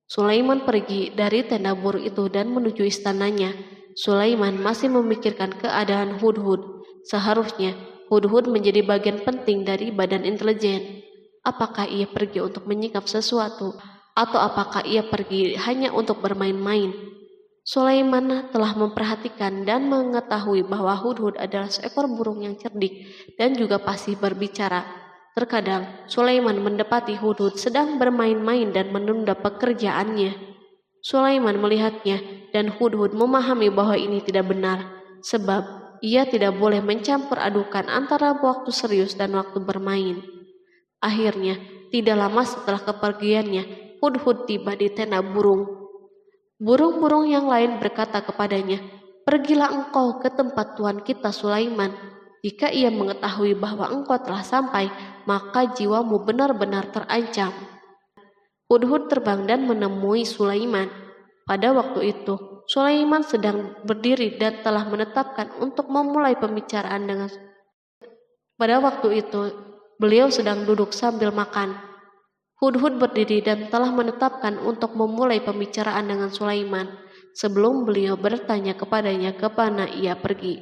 Sulaiman pergi dari tenda burung itu dan menuju istananya. Sulaiman masih memikirkan keadaan hudhud. Seharusnya hudhud menjadi bagian penting dari badan intelijen. Apakah ia pergi untuk menyingkap sesuatu, atau apakah ia pergi hanya untuk bermain-main? Sulaiman telah memperhatikan dan mengetahui bahwa Hudhud adalah seekor burung yang cerdik dan juga fasih berbicara. Terkadang Sulaiman mendapati Hudhud sedang bermain-main dan menunda pekerjaannya. Sulaiman melihatnya dan Hudhud memahami bahwa ini tidak benar, sebab ia tidak boleh mencampur adukan antara waktu serius dan waktu bermain. Akhirnya, tidak lama setelah kepergiannya, Hudhud tiba di tenda burung. Burung-burung yang lain berkata kepadanya, "Pergilah engkau ke tempat tuan kita Sulaiman. Jika ia mengetahui bahwa engkau telah sampai, maka jiwamu benar-benar terancam." Hudhud terbang dan menemui Sulaiman. Pada waktu itu, Sulaiman sedang berdiri dan telah menetapkan untuk memulai pembicaraan dengan. Pada waktu itu, beliau sedang duduk sambil makan. Hudhud berdiri dan telah menetapkan untuk memulai pembicaraan dengan Sulaiman sebelum beliau bertanya kepadanya kemana ia pergi.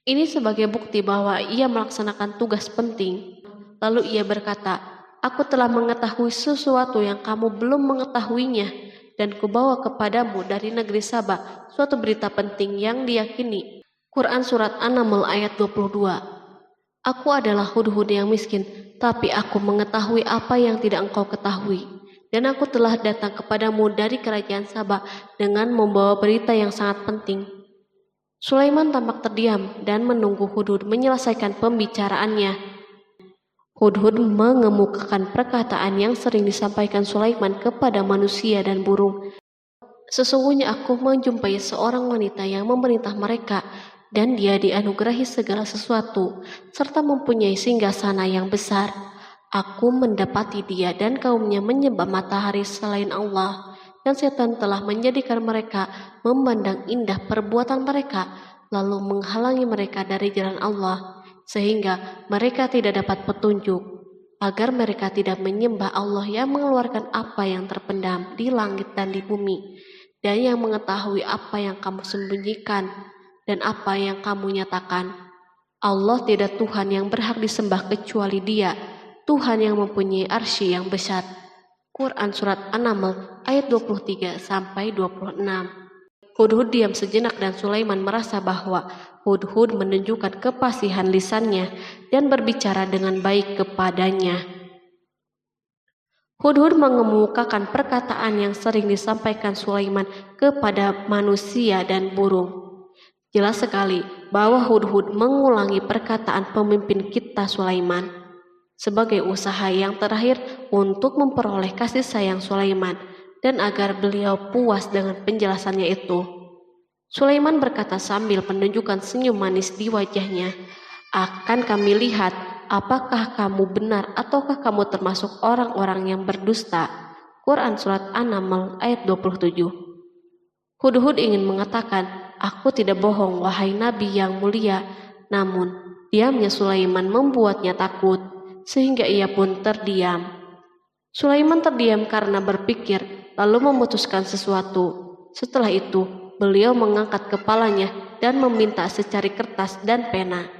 Ini sebagai bukti bahwa ia melaksanakan tugas penting. Lalu ia berkata, "Aku telah mengetahui sesuatu yang kamu belum mengetahuinya, dan kubawa kepadamu dari negeri Saba suatu berita penting yang diyakini." Quran Surat An-Naml ayat 22. Aku adalah Hudhud yang miskin, tapi aku mengetahui apa yang tidak engkau ketahui. Dan aku telah datang kepadamu dari kerajaan Saba dengan membawa berita yang sangat penting. Sulaiman tampak terdiam dan menunggu Hudhud menyelesaikan pembicaraannya. Hudhud mengemukakan perkataan yang sering disampaikan Sulaiman kepada manusia dan burung. Sesungguhnya aku menjumpai seorang wanita yang memerintah mereka, dan dia dianugerahi segala sesuatu, serta mempunyai singgasana yang besar. Aku mendapati dia dan kaumnya menyembah matahari selain Allah, dan setan telah menjadikan mereka memandang indah perbuatan mereka, lalu menghalangi mereka dari jalan Allah, sehingga mereka tidak dapat petunjuk, agar mereka tidak menyembah Allah yang mengeluarkan apa yang terpendam di langit dan di bumi, dan yang mengetahui apa yang kamu sembunyikan dan apa yang kamu nyatakan. Allah tidak Tuhan yang berhak disembah kecuali Dia, Tuhan yang mempunyai arsy yang besar. Quran Surat An-Naml ayat 23-26. Hudhud diam sejenak dan Sulaiman merasa bahwa Hudhud menunjukkan kefasihan lisannya dan berbicara dengan baik kepadanya. Hudhud mengemukakan perkataan yang sering disampaikan Sulaiman kepada manusia dan burung. Jelas sekali bahwa Hudhud mengulangi perkataan pemimpin kita Sulaiman sebagai usaha yang terakhir untuk memperoleh kasih sayang Sulaiman dan agar beliau puas dengan penjelasannya itu. Sulaiman berkata sambil menunjukkan senyum manis di wajahnya, "Akan kami lihat apakah kamu benar ataukah kamu termasuk orang-orang yang berdusta." Quran Surat An-Naml ayat 27. Hudhud ingin mengatakan, "Aku tidak bohong, wahai Nabi yang mulia." Namun, diamnya Sulaiman membuatnya takut, sehingga ia pun terdiam. Sulaiman terdiam karena berpikir, lalu memutuskan sesuatu. Setelah itu, beliau mengangkat kepalanya dan meminta secari kertas dan pena.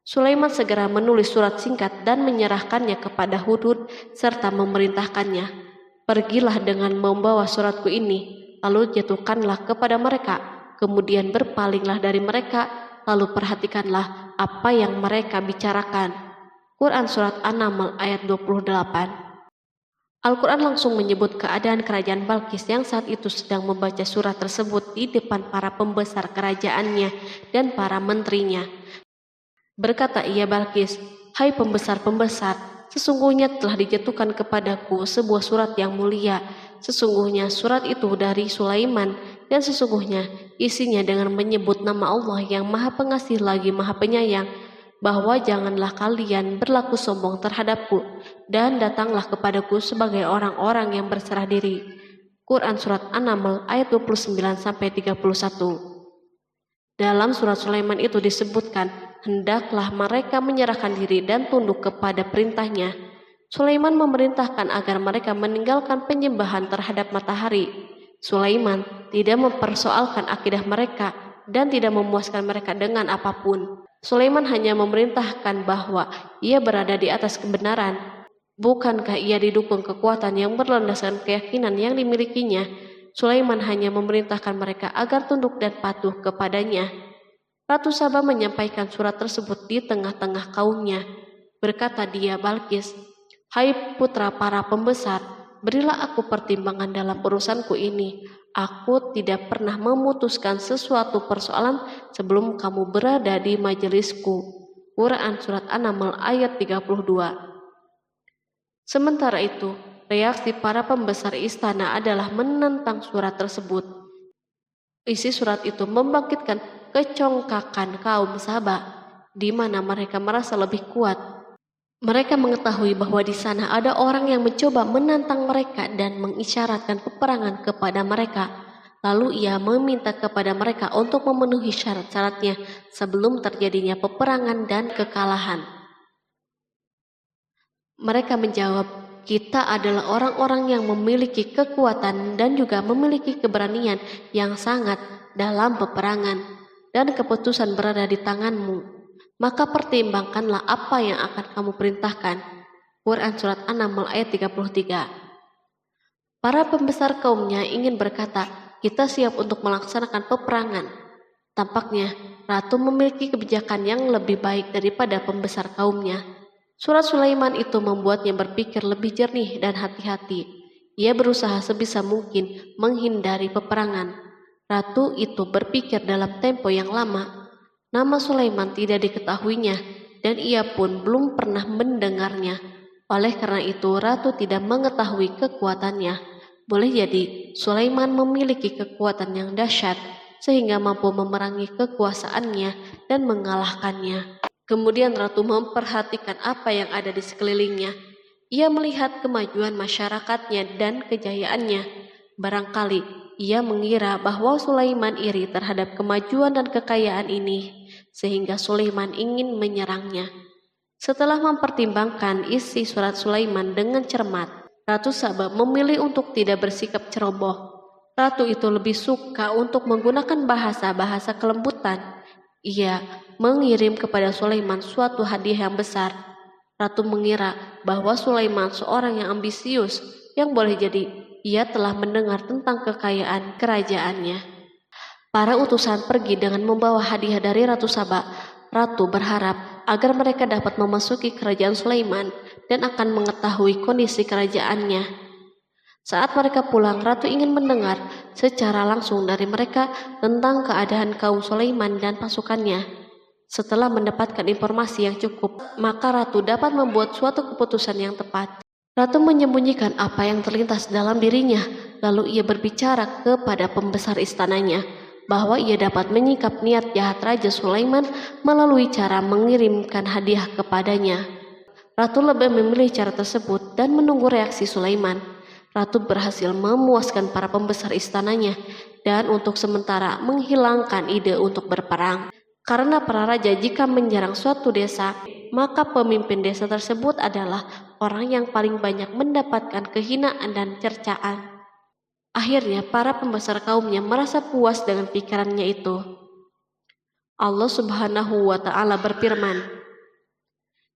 Sulaiman segera menulis surat singkat dan menyerahkannya kepada Hudhud serta memerintahkannya, "Pergilah dengan membawa suratku ini, lalu jatuhkanlah kepada mereka. Kemudian berpalinglah dari mereka, lalu perhatikanlah apa yang mereka bicarakan." Quran Surat An-Naml ayat 28. Al-Quran langsung menyebut keadaan kerajaan Balqis yang saat itu sedang membaca surat tersebut di depan para pembesar kerajaannya dan para menterinya. Berkata ia Balqis, "Hai pembesar-pembesar, sesungguhnya telah dijatuhkan kepadaku sebuah surat yang mulia. Sesungguhnya surat itu dari Sulaiman, dan sesungguhnya isinya dengan menyebut nama Allah yang Maha Pengasih lagi Maha Penyayang, bahwa janganlah kalian berlaku sombong terhadapku, dan datanglah kepadaku sebagai orang-orang yang berserah diri." Quran Surat An-Naml ayat 29-31. Dalam surat Sulaiman itu disebutkan, hendaklah mereka menyerahkan diri dan tunduk kepada perintahnya. Sulaiman memerintahkan agar mereka meninggalkan penyembahan terhadap matahari. Sulaiman tidak mempersoalkan akidah mereka dan tidak memuaskan mereka dengan apapun. Sulaiman hanya memerintahkan bahwa ia berada di atas kebenaran. Bukankah ia didukung kekuatan yang berlandaskan keyakinan yang dimilikinya? Sulaiman hanya memerintahkan mereka agar tunduk dan patuh kepadanya. Ratu Saba menyampaikan surat tersebut di tengah-tengah kaumnya. Berkata dia, Balkis, "Hai putra para pembesar, berilah aku pertimbangan dalam urusanku ini. Aku tidak pernah memutuskan sesuatu persoalan sebelum kamu berada di majelisku." Quran Surat An-Naml ayat 32. Sementara itu, reaksi para pembesar istana adalah menentang surat tersebut. Isi surat itu membangkitkan kecongkakan kaum Saba, di mana mereka merasa lebih kuat. Mereka mengetahui bahwa di sana ada orang yang mencoba menantang mereka dan mengisyaratkan peperangan kepada mereka. Lalu ia meminta kepada mereka untuk memenuhi syarat-syaratnya sebelum terjadinya peperangan dan kekalahan. Mereka menjawab, "Kita adalah orang-orang yang memiliki kekuatan dan juga memiliki keberanian yang sangat dalam peperangan, dan keputusan berada di tanganmu. Maka pertimbangkanlah apa yang akan kamu perintahkan." Quran Surat An-Naml ayat 33. Para pembesar kaumnya ingin berkata, "Kita siap untuk melaksanakan peperangan." Tampaknya ratu memiliki kebijakan yang lebih baik daripada pembesar kaumnya. Surat Sulaiman itu membuatnya berpikir lebih jernih dan hati-hati. Ia berusaha sebisa mungkin menghindari peperangan. Ratu itu berpikir dalam tempo yang lama. Nama Sulaiman tidak diketahuinya, dan ia pun belum pernah mendengarnya. Oleh karena itu, ratu tidak mengetahui kekuatannya. Boleh jadi Sulaiman memiliki kekuatan yang dahsyat sehingga mampu memerangi kekuasaannya dan mengalahkannya. Kemudian ratu memperhatikan apa yang ada di sekelilingnya. Ia melihat kemajuan masyarakatnya dan kejayaannya. Barangkali ia mengira bahwa Sulaiman iri terhadap kemajuan dan kekayaan ini, sehingga Sulaiman ingin menyerangnya. Setelah mempertimbangkan isi surat Sulaiman dengan cermat, Ratu Saba memilih untuk tidak bersikap ceroboh. Ratu itu lebih suka untuk menggunakan bahasa-bahasa kelembutan. Ia mengirim kepada Sulaiman suatu hadiah yang besar. Ratu mengira bahwa Sulaiman seorang yang ambisius, yang boleh jadi ia telah mendengar tentang kekayaan kerajaannya. Para utusan pergi dengan membawa hadiah dari Ratu Saba. Ratu berharap agar mereka dapat memasuki kerajaan Sulaiman dan akan mengetahui kondisi kerajaannya. Saat mereka pulang, Ratu ingin mendengar secara langsung dari mereka tentang keadaan kaum Sulaiman dan pasukannya. Setelah mendapatkan informasi yang cukup, maka Ratu dapat membuat suatu keputusan yang tepat. Ratu menyembunyikan apa yang terlintas dalam dirinya, lalu ia berbicara kepada pembesar istananya bahwa ia dapat menyingkap niat jahat Raja Sulaiman melalui cara mengirimkan hadiah kepadanya. Ratu lebih memilih cara tersebut dan menunggu reaksi Sulaiman. Ratu berhasil memuaskan para pembesar istananya dan untuk sementara menghilangkan ide untuk berperang. Karena para raja jika menyerang suatu desa, maka pemimpin desa tersebut adalah orang yang paling banyak mendapatkan kehinaan dan cercaan. Akhirnya para pembesar kaumnya merasa puas dengan pikirannya itu. Allah Subhanahu wa Ta'ala berfirman,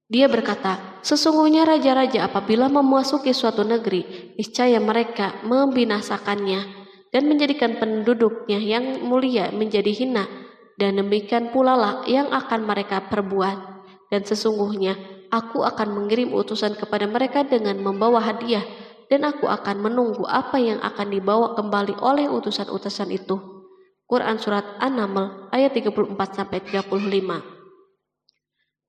Dia berkata, "Sesungguhnya raja-raja apabila memasuki suatu negeri, niscaya mereka membinasakannya dan menjadikan penduduknya yang mulia menjadi hina, dan demikian pula lah yang akan mereka perbuat. Dan sesungguhnya aku akan mengirim utusan kepada mereka dengan membawa hadiah, dan aku akan menunggu apa yang akan dibawa kembali oleh utusan-utusan itu." Quran Surat An-Naml ayat 34-35.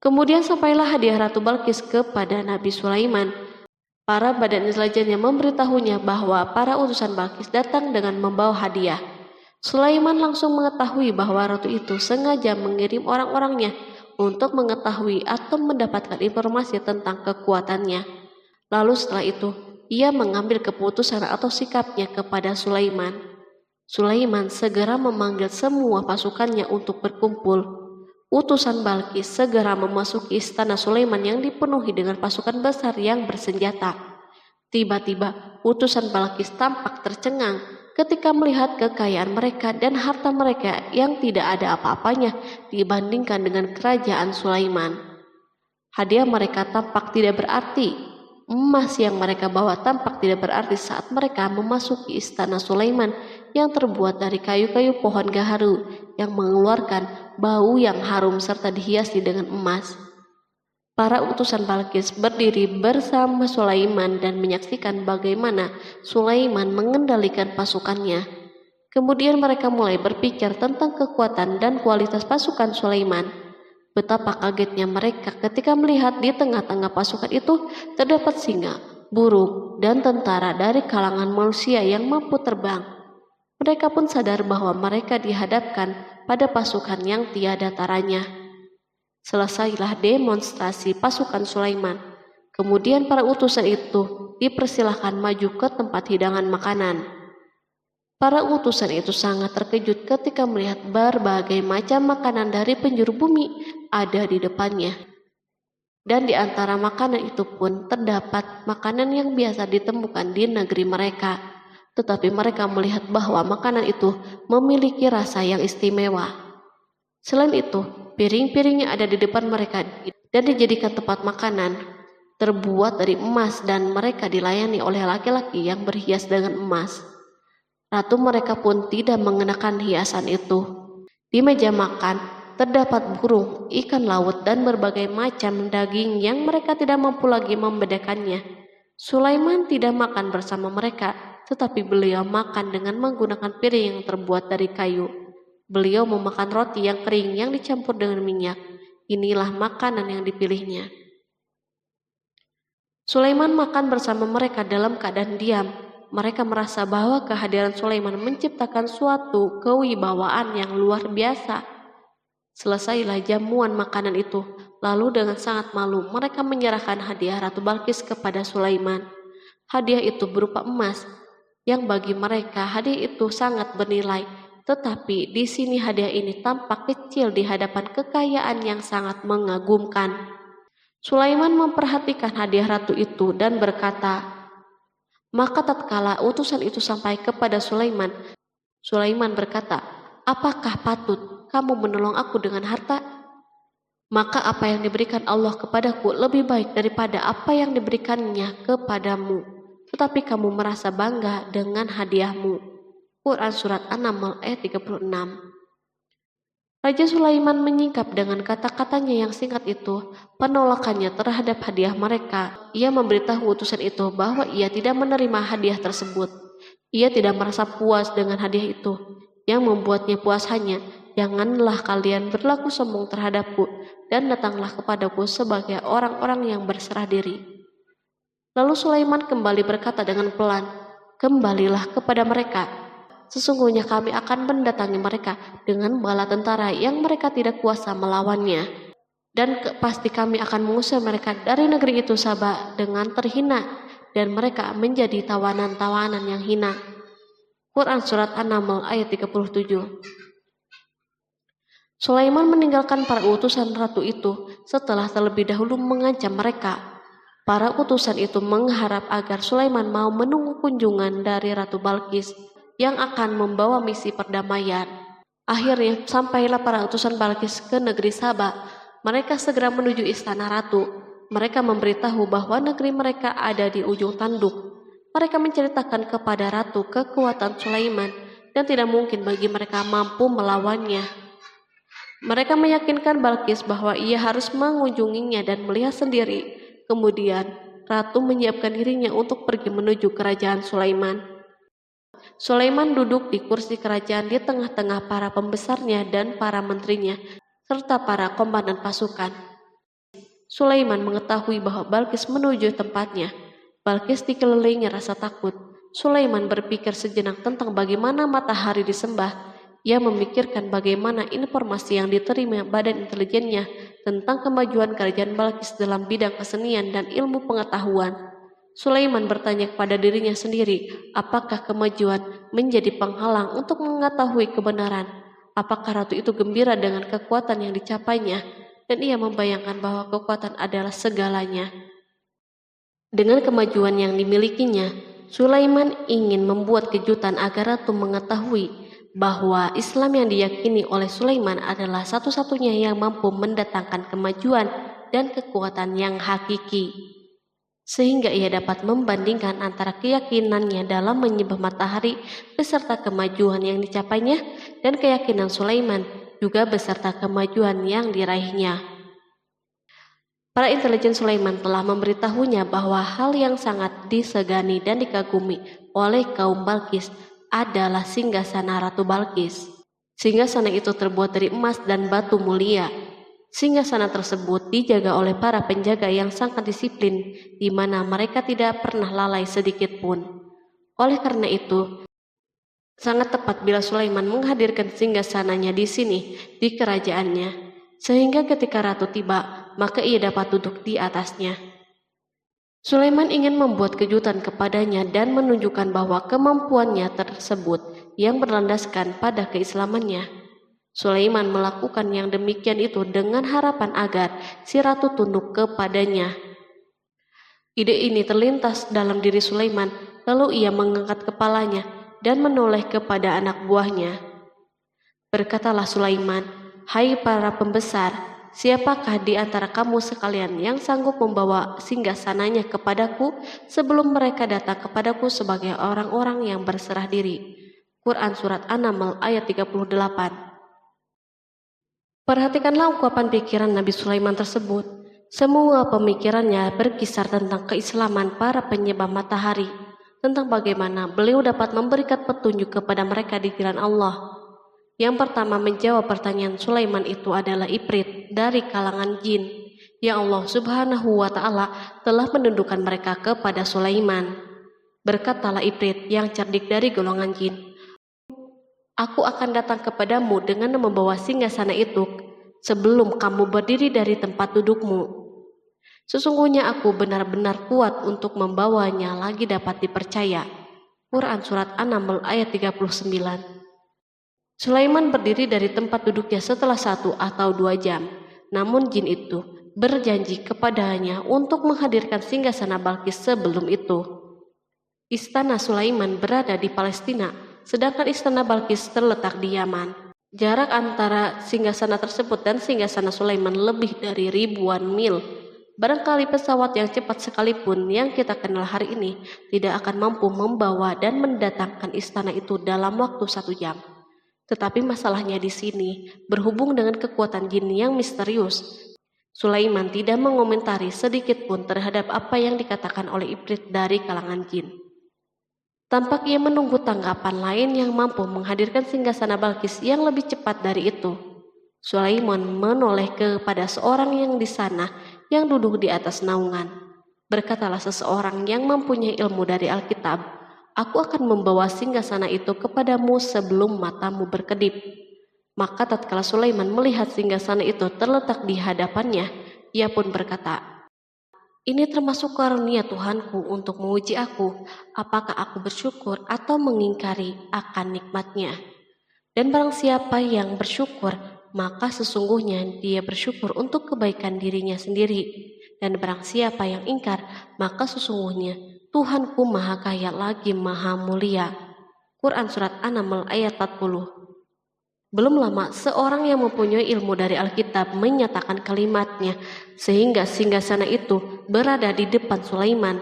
Kemudian sampailah hadiah Ratu Balkis kepada Nabi Sulaiman. Para badan intelijennya memberitahunya bahwa para utusan Balkis datang dengan membawa hadiah. Sulaiman langsung mengetahui bahwa ratu itu sengaja mengirim orang-orangnya untuk mengetahui atau mendapatkan informasi tentang kekuatannya. Lalu setelah itu, ia mengambil keputusan atau sikapnya kepada Sulaiman. Sulaiman segera memanggil semua pasukannya untuk berkumpul. Utusan Balkis segera memasuki istana Sulaiman yang dipenuhi dengan pasukan besar yang bersenjata. Tiba-tiba, utusan Balkis tampak tercengang ketika melihat kekayaan mereka dan harta mereka yang tidak ada apa-apanya dibandingkan dengan kerajaan Sulaiman. Hadiah mereka tampak tidak berarti. Emas yang mereka bawa tampak tidak berarti saat mereka memasuki istana Sulaiman yang terbuat dari kayu-kayu pohon gaharu yang mengeluarkan bau yang harum serta dihiasi dengan emas. Para utusan Balkis berdiri bersama Sulaiman dan menyaksikan bagaimana Sulaiman mengendalikan pasukannya. Kemudian mereka mulai berpikir tentang kekuatan dan kualitas pasukan Sulaiman. Betapa kagetnya mereka ketika melihat di tengah-tengah pasukan itu terdapat singa, burung, dan tentara dari kalangan manusia yang mampu terbang. Mereka pun sadar bahwa mereka dihadapkan pada pasukan yang tiada taranya. Selesailah demonstrasi pasukan Sulaiman. Kemudian para utusan itu dipersilahkan maju ke tempat hidangan makanan. Para utusan itu sangat terkejut ketika melihat berbagai macam makanan dari penjuru bumi ada di depannya. Dan di antara makanan itu pun terdapat makanan yang biasa ditemukan di negeri mereka. Tetapi mereka melihat bahwa makanan itu memiliki rasa yang istimewa. Selain itu, piring-piring yang ada di depan mereka dan dijadikan tempat makanan terbuat dari emas dan mereka dilayani oleh laki-laki yang berhias dengan emas. Ratu mereka pun tidak mengenakan hiasan itu. Di meja makan terdapat burung, ikan laut, dan berbagai macam daging yang mereka tidak mampu lagi membedakannya. Sulaiman tidak makan bersama mereka, tetapi beliau makan dengan menggunakan piring yang terbuat dari kayu. Beliau memakan roti yang kering yang dicampur dengan minyak. Inilah makanan yang dipilihnya. Sulaiman makan bersama mereka dalam keadaan diam. Mereka merasa bahwa kehadiran Sulaiman menciptakan suatu kewibawaan yang luar biasa. Selesailah jamuan makanan itu. Lalu dengan sangat malu mereka menyerahkan hadiah Ratu Balkis kepada Sulaiman. Hadiah itu berupa emas, yang bagi mereka hadiah itu sangat bernilai. Tetapi di sini hadiah ini tampak kecil di hadapan kekayaan yang sangat mengagumkan. Sulaiman memperhatikan hadiah ratu itu dan berkata, maka tatkala utusan itu sampai kepada Sulaiman, Sulaiman berkata, apakah patut kamu menolong aku dengan harta? Maka apa yang diberikan Allah kepadaku lebih baik daripada apa yang diberikannya kepadamu. Tetapi kamu merasa bangga dengan hadiahmu. Quran Surat An-Naml ayat 36. Raja Sulaiman menyingkap dengan kata-katanya yang singkat itu penolakannya terhadap hadiah mereka. Ia memberitahu utusan itu bahwa ia tidak menerima hadiah tersebut. Ia tidak merasa puas dengan hadiah itu. Yang membuatnya puas hanya, janganlah kalian berlaku sombong terhadapku dan datanglah kepadaku sebagai orang-orang yang berserah diri. Lalu Sulaiman kembali berkata dengan pelan, kembalilah kepada mereka. Sesungguhnya kami akan mendatangi mereka dengan bala tentara yang mereka tidak kuasa melawannya. Dan pasti kami akan mengusir mereka dari negeri itu Saba dengan terhina dan mereka menjadi tawanan-tawanan yang hina. Quran Surat An-Naml ayat 37. Sulaiman meninggalkan para utusan ratu itu setelah terlebih dahulu mengancam mereka. Para utusan itu mengharap agar Sulaiman mau menunggu kunjungan dari Ratu Balkis yang akan membawa misi perdamaian. Akhirnya sampailah para utusan Balkis ke negeri Saba. Mereka segera menuju istana ratu. Mereka memberitahu bahwa negeri mereka ada di ujung tanduk. Mereka menceritakan kepada ratu kekuatan Sulaiman dan tidak mungkin bagi mereka mampu melawannya. Mereka meyakinkan Balkis bahwa ia harus mengunjunginya dan melihat sendiri. Kemudian ratu menyiapkan dirinya untuk pergi menuju kerajaan Sulaiman. Sulaiman duduk di kursi kerajaan di tengah-tengah para pembesarnya dan para menterinya, serta para komandan pasukan. Sulaiman mengetahui bahwa Balkis menuju tempatnya. Balkis dikelilingi rasa takut. Sulaiman berpikir sejenak tentang bagaimana matahari disembah. Ia memikirkan bagaimana informasi yang diterima badan intelijennya tentang kemajuan kerajaan Balkis dalam bidang kesenian dan ilmu pengetahuan. Sulaiman bertanya kepada dirinya sendiri, apakah kemajuan menjadi penghalang untuk mengetahui kebenaran? Apakah ratu itu gembira dengan kekuatan yang dicapainya? Dan ia membayangkan bahwa kekuatan adalah segalanya. Dengan kemajuan yang dimilikinya, Sulaiman ingin membuat kejutan agar ratu mengetahui bahwa Islam yang diyakini oleh Sulaiman adalah satu-satunya yang mampu mendatangkan kemajuan dan kekuatan yang hakiki. sehingga ia dapat membandingkan antara keyakinannya dalam menyembah matahari beserta kemajuan yang dicapainya dan keyakinan Sulaiman juga beserta kemajuan yang diraihnya. Para intelijen Sulaiman telah memberitahunya bahwa hal yang sangat disegani dan dikagumi oleh kaum Balkis adalah singgasana Ratu Balkis. Singgasana itu terbuat dari emas dan batu mulia. Singgasana tersebut dijaga oleh para penjaga yang sangat disiplin, di mana mereka tidak pernah lalai sedikit pun. Oleh karena itu, sangat tepat bila Sulaiman menghadirkan singgasananya di sini, di kerajaannya, sehingga ketika ratu tiba, maka ia dapat duduk di atasnya. Sulaiman ingin membuat kejutan kepadanya dan menunjukkan bahwa kemampuannya tersebut yang berlandaskan pada keislamannya. Sulaiman melakukan yang demikian itu dengan harapan agar si ratu tunduk kepadanya. Ide ini terlintas dalam diri Sulaiman, lalu ia mengangkat kepalanya dan menoleh kepada anak buahnya. Berkatalah Sulaiman, "Hai para pembesar, siapakah di antara kamu sekalian yang sanggup membawa singgasananya kepadaku sebelum mereka datang kepadaku sebagai orang-orang yang berserah diri?" Quran Surat An-Naml ayat 38. Perhatikanlah ungkapan pikiran Nabi Sulaiman tersebut. Semua pemikirannya berkisar tentang keislaman para penyembah matahari, tentang bagaimana beliau dapat memberikan petunjuk kepada mereka di jalan Allah. Yang pertama menjawab pertanyaan Sulaiman itu adalah Ifrit dari kalangan jin, yang Allah Subhanahu wa Ta'ala telah menundukkan mereka kepada Sulaiman. Berkatalah Ifrit yang cerdik dari golongan jin, "Aku akan datang kepadamu dengan membawa singgasana itu sebelum kamu berdiri dari tempat dudukmu. Sesungguhnya aku benar-benar kuat untuk membawanya lagi dapat dipercaya." Quran Surat An-Naml ayat 39. Sulaiman berdiri dari tempat duduknya setelah 1 atau 2 jam. Namun jin itu berjanji kepadanya untuk menghadirkan singgasana Balkis sebelum itu. Istana Sulaiman berada di Palestina, sedangkan istana Balkis terletak di Yaman. Jarak antara singgasana tersebut dan singgasana Sulaiman lebih dari ribuan mil. Barangkali pesawat yang cepat sekalipun yang kita kenal hari ini tidak akan mampu membawa dan mendatangkan istana itu dalam waktu 1 jam. Tetapi masalahnya di sini berhubung dengan kekuatan jin yang misterius. Sulaiman tidak mengomentari sedikit pun terhadap apa yang dikatakan oleh Ifrit dari kalangan jin. Tampak ia menunggu tanggapan lain yang mampu menghadirkan singgasana Balkis yang lebih cepat dari itu. Sulaiman menoleh kepada seorang yang di sana yang duduk di atas naungan. Berkatalah seseorang yang mempunyai ilmu dari Alkitab, "Aku akan membawa singgasana itu kepadamu sebelum matamu berkedip." Maka tatkala Sulaiman melihat singgasana itu terletak di hadapannya, ia pun berkata, "Ini termasuk karunia Tuhanku untuk menguji aku, apakah aku bersyukur atau mengingkari akan nikmatnya. Dan barang siapa yang bersyukur, maka sesungguhnya dia bersyukur untuk kebaikan dirinya sendiri. Dan barang siapa yang ingkar, maka sesungguhnya Tuhanku maha kaya lagi maha mulia." Quran Surat An-Naml ayat 40. Belum lama, seorang yang mempunyai ilmu dari Alkitab menyatakan kalimatnya, sehingga singgasana itu berada di depan Sulaiman.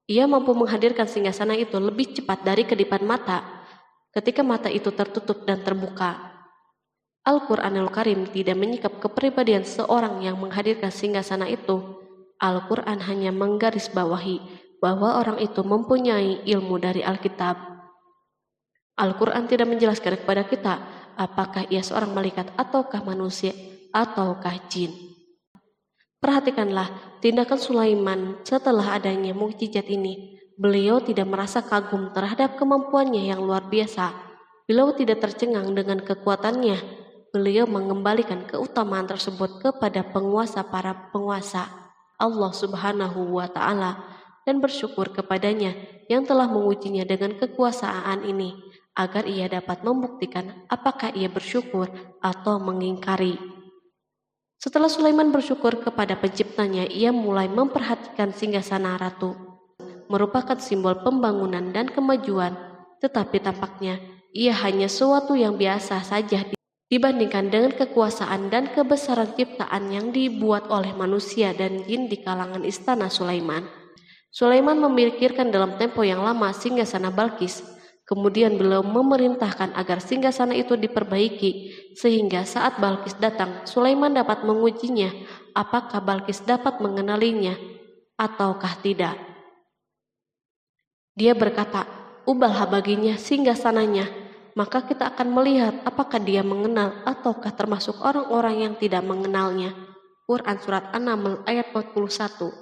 Ia mampu menghadirkan singgasana itu lebih cepat dari kedipan mata, ketika mata itu tertutup dan terbuka. Al-Quranul Karim tidak menyikap kepribadian seorang yang menghadirkan singgasana itu. Al-Quran hanya menggarisbawahi bahwa orang itu mempunyai ilmu dari Alkitab. Al-Quran tidak menjelaskan kepada kita apakah ia seorang malaikat ataukah manusia ataukah jin. Perhatikanlah tindakan Sulaiman setelah adanya mukjizat ini. Beliau tidak merasa kagum terhadap kemampuannya yang luar biasa. Beliau tidak tercengang dengan kekuatannya. Beliau mengembalikan keutamaan tersebut kepada penguasa para penguasa, Allah Subhanahu wa Ta'ala, dan bersyukur kepadanya yang telah mengujinya dengan kekuasaan ini, agar ia dapat membuktikan apakah ia bersyukur atau mengingkari. Setelah Sulaiman bersyukur kepada penciptanya, ia mulai memperhatikan singgasana ratu. Merupakan simbol pembangunan dan kemajuan, tetapi tampaknya ia hanya sesuatu yang biasa saja dibandingkan dengan kekuasaan dan kebesaran ciptaan yang dibuat oleh manusia dan jin di kalangan istana Sulaiman. Sulaiman memikirkan dalam tempo yang lama singgasana Balkis. Kemudian beliau memerintahkan agar singgasana itu diperbaiki, sehingga saat Balkis datang, Sulaiman dapat mengujinya apakah Balkis dapat mengenalinya ataukah tidak. Dia berkata, "Ubahlah baginya singgasananya, maka kita akan melihat apakah dia mengenal ataukah termasuk orang-orang yang tidak mengenalnya." Quran Surat An-Naml ayat 41.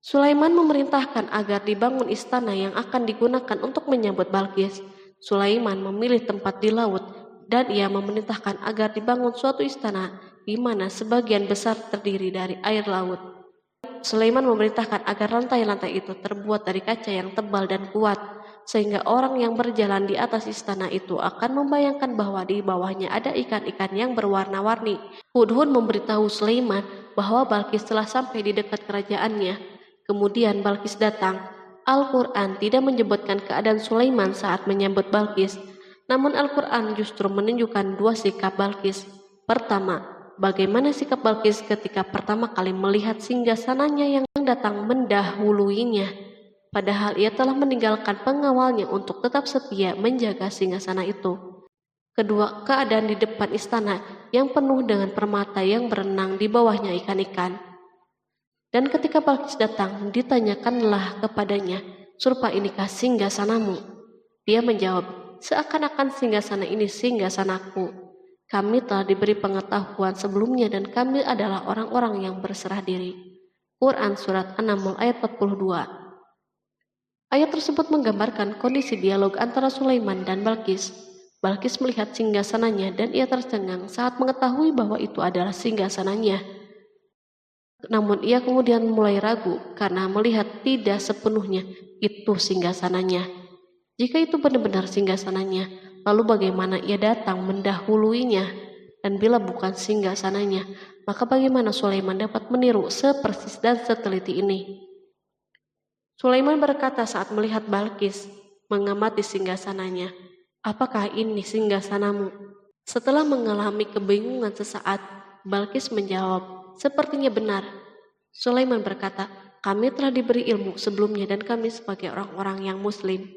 Sulaiman memerintahkan agar dibangun istana yang akan digunakan untuk menyambut Balkis. Sulaiman memilih tempat di laut dan ia memerintahkan agar dibangun suatu istana di mana sebagian besar terdiri dari air laut. Sulaiman memerintahkan agar lantai-lantai itu terbuat dari kaca yang tebal dan kuat, sehingga orang yang berjalan di atas istana itu akan membayangkan bahwa di bawahnya ada ikan-ikan yang berwarna-warni. Hudhud memberitahu Sulaiman bahwa Balkis telah sampai di dekat kerajaannya. Kemudian Balkis datang. Al-Quran tidak menyebutkan keadaan Sulaiman saat menyambut Balkis, namun Al-Quran justru menunjukkan dua sikap Balkis. Pertama, bagaimana sikap Balkis ketika pertama kali melihat singgasananya yang datang mendahuluinya, padahal ia telah meninggalkan pengawalnya untuk tetap setia menjaga singgasana itu. Kedua, keadaan di depan istana yang penuh dengan permata yang berenang di bawahnya ikan-ikan. Dan ketika Balkis datang, ditanyakanlah kepadanya, "Serupa inikah singgasanamu?" Dia menjawab, "Seakan-akan singgasana ini singgasanaku. Kami telah diberi pengetahuan sebelumnya dan kami adalah orang-orang yang berserah diri." Quran Surat An-Naml ayat 42. Ayat tersebut menggambarkan kondisi dialog antara Sulaiman dan Balkis. Balkis melihat singgasananya dan ia tercengang saat mengetahui bahwa itu adalah singgasananya. Namun ia kemudian mulai ragu karena melihat tidak sepenuhnya itu singgasananya. Jika itu benar-benar singgasananya, lalu bagaimana ia datang mendahuluinya? Dan bila bukan singgasananya, maka bagaimana Sulaiman dapat meniru sepersis dan seteliti ini? Sulaiman berkata saat melihat Balkis mengamati singgasananya, "Apakah ini singgasanamu?" Setelah mengalami kebingungan sesaat, Balkis menjawab, "Sepertinya benar." Sulaiman berkata, "Kami telah diberi ilmu sebelumnya dan kami sebagai orang-orang yang muslim."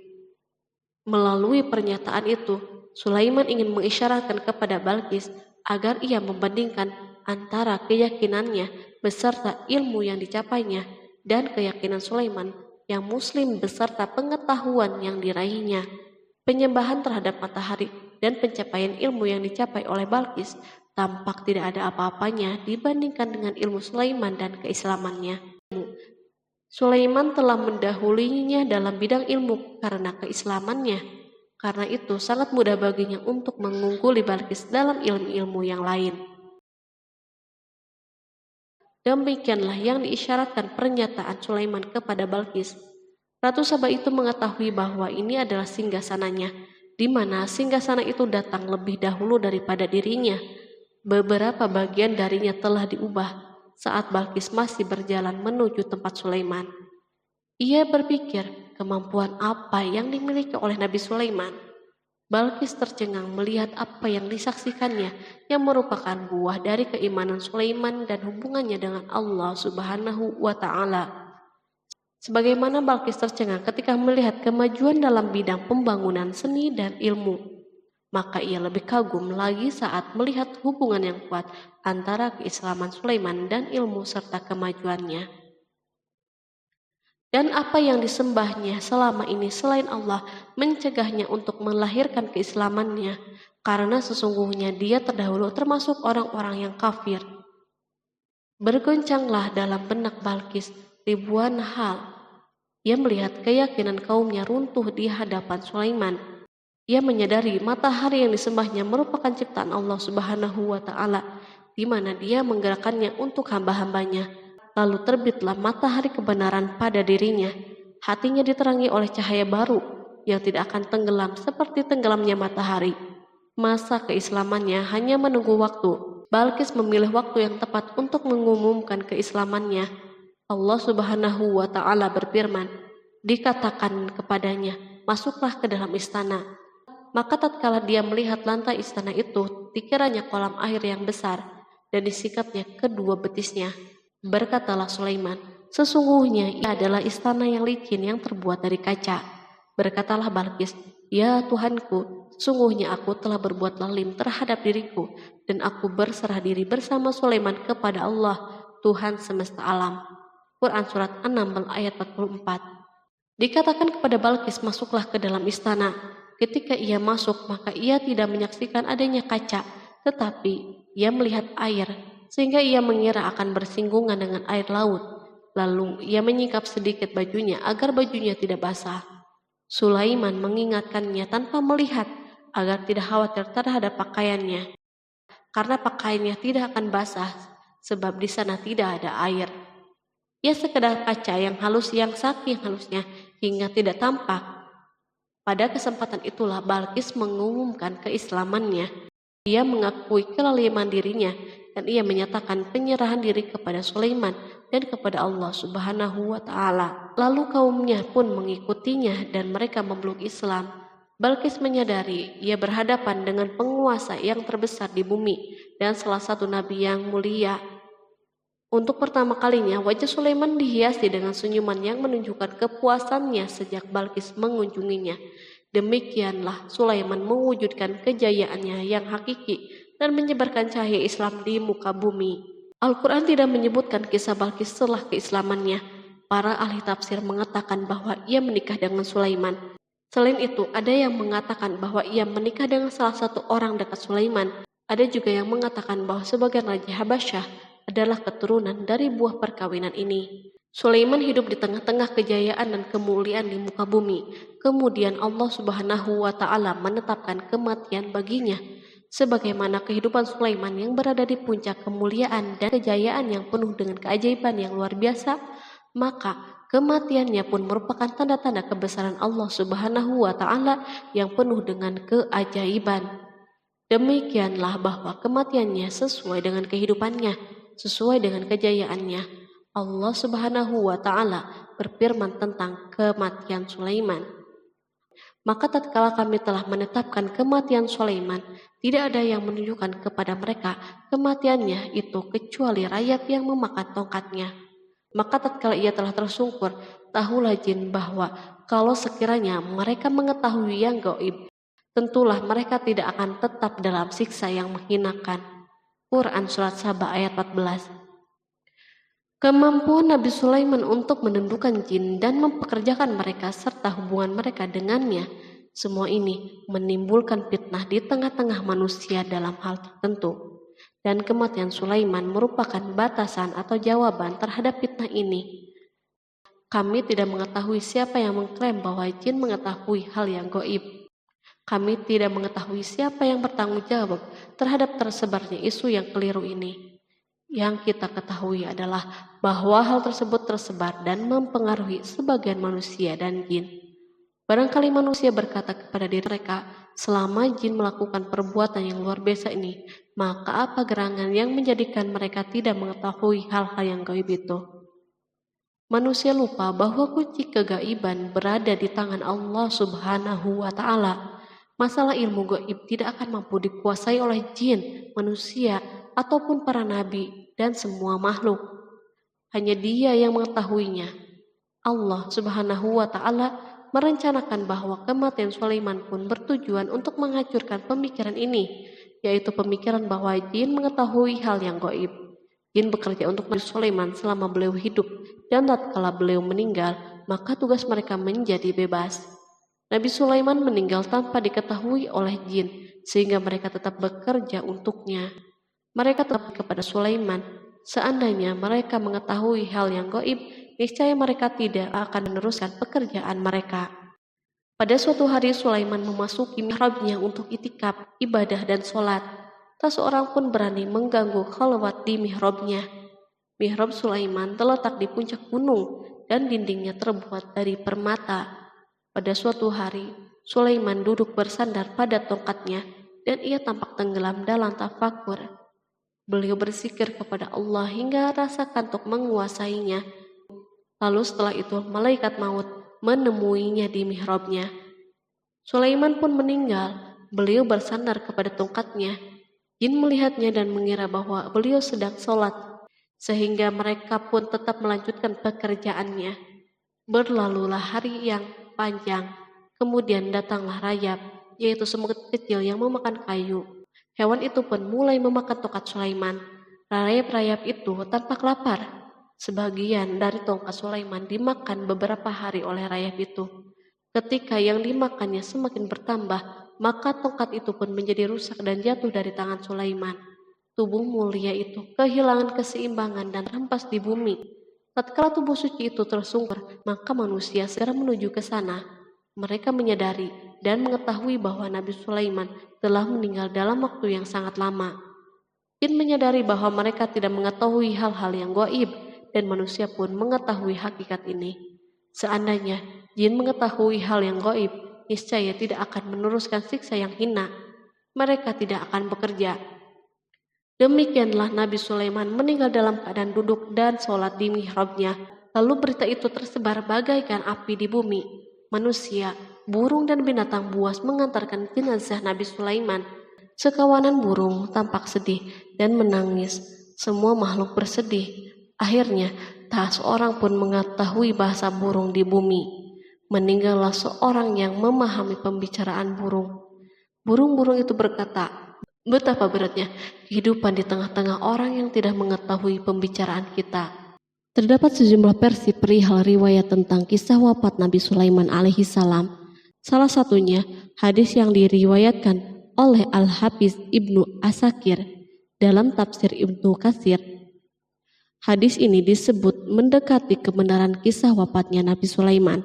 Melalui pernyataan itu, Sulaiman ingin mengisyaratkan kepada Balkis agar ia membandingkan antara keyakinannya beserta ilmu yang dicapainya dan keyakinan Sulaiman yang muslim beserta pengetahuan yang diraihnya. Penyembahan terhadap matahari dan pencapaian ilmu yang dicapai oleh Balkis tampak tidak ada apa-apanya dibandingkan dengan ilmu Sulaiman dan keislamannya. Sulaiman telah mendahulinya dalam bidang ilmu karena keislamannya. Karena itu sangat mudah baginya untuk mengungguli Balkis dalam ilmu-ilmu yang lain. Demikianlah yang diisyaratkan pernyataan Sulaiman kepada Balkis. Ratu Saba itu mengetahui bahwa ini adalah singgasananya, di mana singgasana itu datang lebih dahulu daripada dirinya. Beberapa bagian darinya telah diubah saat Balkis masih berjalan menuju tempat Sulaiman. Ia berpikir kemampuan apa yang dimiliki oleh Nabi Sulaiman. Balkis tercengang melihat apa yang disaksikannya yang merupakan buah dari keimanan Sulaiman dan hubungannya dengan Allah Subhanahu wa Ta'ala. Sebagaimana Balkis tercengang ketika melihat kemajuan dalam bidang pembangunan seni dan ilmu, maka ia lebih kagum lagi saat melihat hubungan yang kuat antara keislaman Sulaiman dan ilmu serta kemajuannya. Dan apa yang disembahnya selama ini selain Allah mencegahnya untuk melahirkan keislamannya, karena sesungguhnya dia terdahulu termasuk orang-orang yang kafir. Bergoncanglah dalam benak Balkis ribuan hal. Ia melihat keyakinan kaumnya runtuh di hadapan Sulaiman. Ia menyadari matahari yang disembahnya merupakan ciptaan Allah Subhanahu wa Ta'ala, di mana dia menggerakkannya untuk hamba-hambanya. Lalu terbitlah matahari kebenaran pada dirinya. Hatinya diterangi oleh cahaya baru yang tidak akan tenggelam seperti tenggelamnya matahari. Masa keislamannya hanya menunggu waktu. Balkis memilih waktu yang tepat untuk mengumumkan keislamannya. Allah Subhanahu wa Ta'ala berfirman, dikatakan kepadanya, "Masuklah ke dalam istana." Maka tatkala dia melihat lantai istana itu, dikiranya kolam air yang besar dan disikapnya kedua betisnya. Berkatalah Sulaiman, Sesungguhnya ia adalah istana yang licin yang terbuat dari kaca. Berkatalah Balqis, "Ya Tuhanku, sesungguhnya aku telah berbuat zalim terhadap diriku, dan aku berserah diri bersama Sulaiman kepada Allah, Tuhan semesta alam." Quran Surat 6 ayat 44. Dikatakan kepada Balqis, masuklah ke dalam istana. Ketika ia masuk, maka ia tidak menyaksikan adanya kaca, tetapi ia melihat air, sehingga ia mengira akan bersinggungan dengan air laut. Lalu ia menyingkap sedikit bajunya agar bajunya tidak basah. Sulaiman mengingatkannya tanpa melihat agar tidak khawatir terhadap pakaiannya, karena pakaiannya tidak akan basah sebab di sana tidak ada air. Ia sekedar kaca yang halus yang saking halusnya hingga tidak tampak. Pada kesempatan itulah Balqis mengumumkan keislamannya. Ia mengakui kelaliman dirinya dan ia menyatakan penyerahan diri kepada Sulaiman dan kepada Allah Subhanahu wa Ta'ala. Lalu kaumnya pun mengikutinya dan mereka memeluk Islam. Balqis menyadari ia berhadapan dengan penguasa yang terbesar di bumi dan salah satu nabi yang mulia. Untuk pertama kalinya wajah Sulaiman dihiasi dengan senyuman yang menunjukkan kepuasannya sejak Balqis mengunjunginya. Demikianlah Sulaiman mewujudkan kejayaannya yang hakiki dan menyebarkan cahaya Islam di muka bumi. Al-Quran tidak menyebutkan kisah Balqis setelah keislamannya. Para ahli tafsir mengatakan bahwa ia menikah dengan Sulaiman. Selain itu, ada yang mengatakan bahwa ia menikah dengan salah satu orang dekat Sulaiman. Ada juga yang mengatakan bahwa sebagian Raja Habasyah adalah keturunan dari buah perkawinan ini. Sulaiman hidup di tengah-tengah kejayaan dan kemuliaan di muka bumi. Kemudian Allah Subhanahu wa Ta'ala menetapkan kematian baginya. Sebagaimana kehidupan Sulaiman yang berada di puncak kemuliaan dan kejayaan yang penuh dengan keajaiban yang luar biasa, maka kematiannya pun merupakan tanda-tanda kebesaran Allah Subhanahu wa Ta'ala yang penuh dengan keajaiban. Demikianlah bahwa kematiannya sesuai dengan kehidupannya, sesuai dengan kejayaannya. Allah Subhanahu wa Ta'ala berfirman tentang kematian Sulaiman. Maka tatkala kami telah menetapkan kematian Sulaiman, tidak ada yang menunjukkan kepada mereka kematiannya itu kecuali rayap yang memakan tongkatnya. Maka tatkala ia telah tersungkur, tahulah jin bahwa kalau sekiranya mereka mengetahui yang gaib, tentulah mereka tidak akan tetap dalam siksa yang menghinakan. Quran Surat Saba ayat 14. Kemampuan Nabi Sulaiman untuk menundukkan jin dan mempekerjakan mereka serta hubungan mereka dengannya, semua ini menimbulkan fitnah di tengah-tengah manusia dalam hal tertentu. Dan kematian Sulaiman merupakan batasan atau jawaban terhadap fitnah ini. Kami tidak mengetahui siapa yang mengklaim bahwa jin mengetahui hal yang gaib. Kami tidak mengetahui siapa yang bertanggung jawab terhadap tersebarnya isu yang keliru ini. Yang kita ketahui adalah bahwa hal tersebut tersebar dan mempengaruhi sebagian manusia dan jin. Barangkali manusia berkata kepada diri mereka, selama jin melakukan perbuatan yang luar biasa ini, maka apa gerangan yang menjadikan mereka tidak mengetahui hal-hal yang gaib itu? Manusia lupa bahwa kunci kegaiban berada di tangan Allah Subhanahu wa Ta'ala. Masalah ilmu gaib tidak akan mampu dikuasai oleh jin, manusia, ataupun para nabi dan semua makhluk. Hanya Dia yang mengetahuinya. Allah Subhanahu wa Ta'ala merencanakan bahwa kematian Sulaiman pun bertujuan untuk menghancurkan pemikiran ini, yaitu pemikiran bahwa jin mengetahui hal yang gaib. Jin bekerja untuk Nabi Sulaiman selama beliau hidup, dan tatkala beliau meninggal, maka tugas mereka menjadi bebas. Nabi Sulaiman meninggal tanpa diketahui oleh jin, sehingga mereka tetap bekerja untuknya. Mereka tetap kepada Sulaiman. Seandainya mereka mengetahui hal yang gaib, niscaya mereka tidak akan meneruskan pekerjaan mereka. Pada suatu hari Sulaiman memasuki mihrabnya untuk itikaf, ibadah dan sholat. Tak seorang pun berani mengganggu khalwat di mihrabnya. Mihrab Sulaiman terletak di puncak gunung dan dindingnya terbuat dari permata. Pada suatu hari, Sulaiman duduk bersandar pada tongkatnya dan ia tampak tenggelam dalam tafakur. Beliau berzikir kepada Allah hingga rasa kantuk menguasainya. Lalu setelah itu malaikat maut menemuinya di mihrabnya. Sulaiman pun meninggal. Beliau bersandar kepada tongkatnya. Jin melihatnya dan mengira bahwa beliau sedang sholat. sehingga mereka pun tetap melanjutkan pekerjaannya. Berlalulah hari yang panjang, kemudian datanglah rayap, yaitu semut kecil yang memakan kayu. Hewan itu pun mulai memakan tongkat Sulaiman. Rayap-rayap itu tampak lapar. Sebagian dari tongkat Sulaiman dimakan beberapa hari oleh rayap itu. Ketika yang dimakannya semakin bertambah, maka tongkat itu pun menjadi rusak dan jatuh dari tangan Sulaiman. Tubuh mulia itu kehilangan keseimbangan dan terhempas di bumi. Tatkala tubuh suci itu tersungkur, maka manusia segera menuju ke sana. Mereka menyadari dan mengetahui bahwa Nabi Sulaiman telah meninggal dalam waktu yang sangat lama. Jin menyadari bahwa mereka tidak mengetahui hal-hal yang gaib, dan manusia pun mengetahui hakikat ini. Seandainya jin mengetahui hal yang gaib, niscaya tidak akan meneruskan siksa yang hina. Mereka tidak akan bekerja. Demikianlah Nabi Sulaiman meninggal dalam keadaan duduk dan sholat di mihrabnya. Lalu berita itu tersebar bagaikan api di bumi. Manusia, burung dan binatang buas mengantarkan jenazah Nabi Sulaiman. Sekawanan burung tampak sedih dan menangis. Semua makhluk bersedih. Akhirnya, tak seorang pun mengetahui bahasa burung di bumi. Meninggallah seorang yang memahami pembicaraan burung. Burung-burung itu berkata, "Betapa beratnya kehidupan di tengah-tengah orang yang tidak mengetahui pembicaraan kita." Terdapat sejumlah versi perihal riwayat tentang kisah wafat Nabi Sulaiman alaihi salam. Salah satunya hadis yang diriwayatkan oleh Al-Hafiz Ibnu Asakir dalam tafsir Ibnu Katsir. Hadis ini disebut mendekati kebenaran kisah wafatnya Nabi Sulaiman.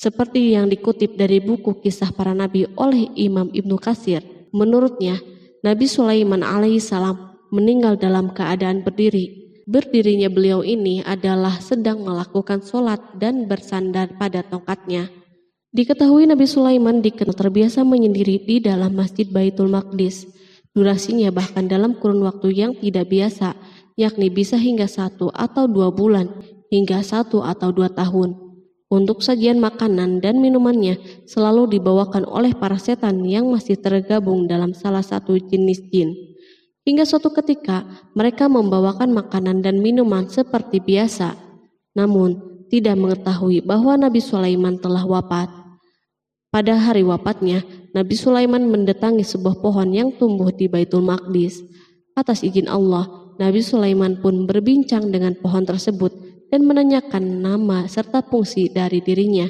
Seperti yang dikutip dari buku Kisah Para Nabi oleh Imam Ibnu Katsir. Menurutnya, Nabi Sulaiman alaihissalam meninggal dalam keadaan berdiri. Berdirinya beliau ini adalah sedang melakukan sholat dan bersandar pada tongkatnya. Diketahui Nabi Sulaiman dikenal terbiasa menyendiri di dalam Masjid Baitul Maqdis. Durasinya bahkan dalam kurun waktu yang tidak biasa, yakni bisa hingga 1 atau 2 bulan, hingga 1 atau 2 tahun. Untuk sajian makanan dan minumannya selalu dibawakan oleh para setan yang masih tergabung dalam salah satu jenis jin. Hingga suatu ketika mereka membawakan makanan dan minuman seperti biasa, namun tidak mengetahui bahwa Nabi Sulaiman telah wafat. Pada hari wafatnya, Nabi Sulaiman mendatangi sebuah pohon yang tumbuh di Baitul Maqdis. Atas izin Allah, Nabi Sulaiman pun berbincang dengan pohon tersebut dan menanyakan nama serta fungsi dari dirinya.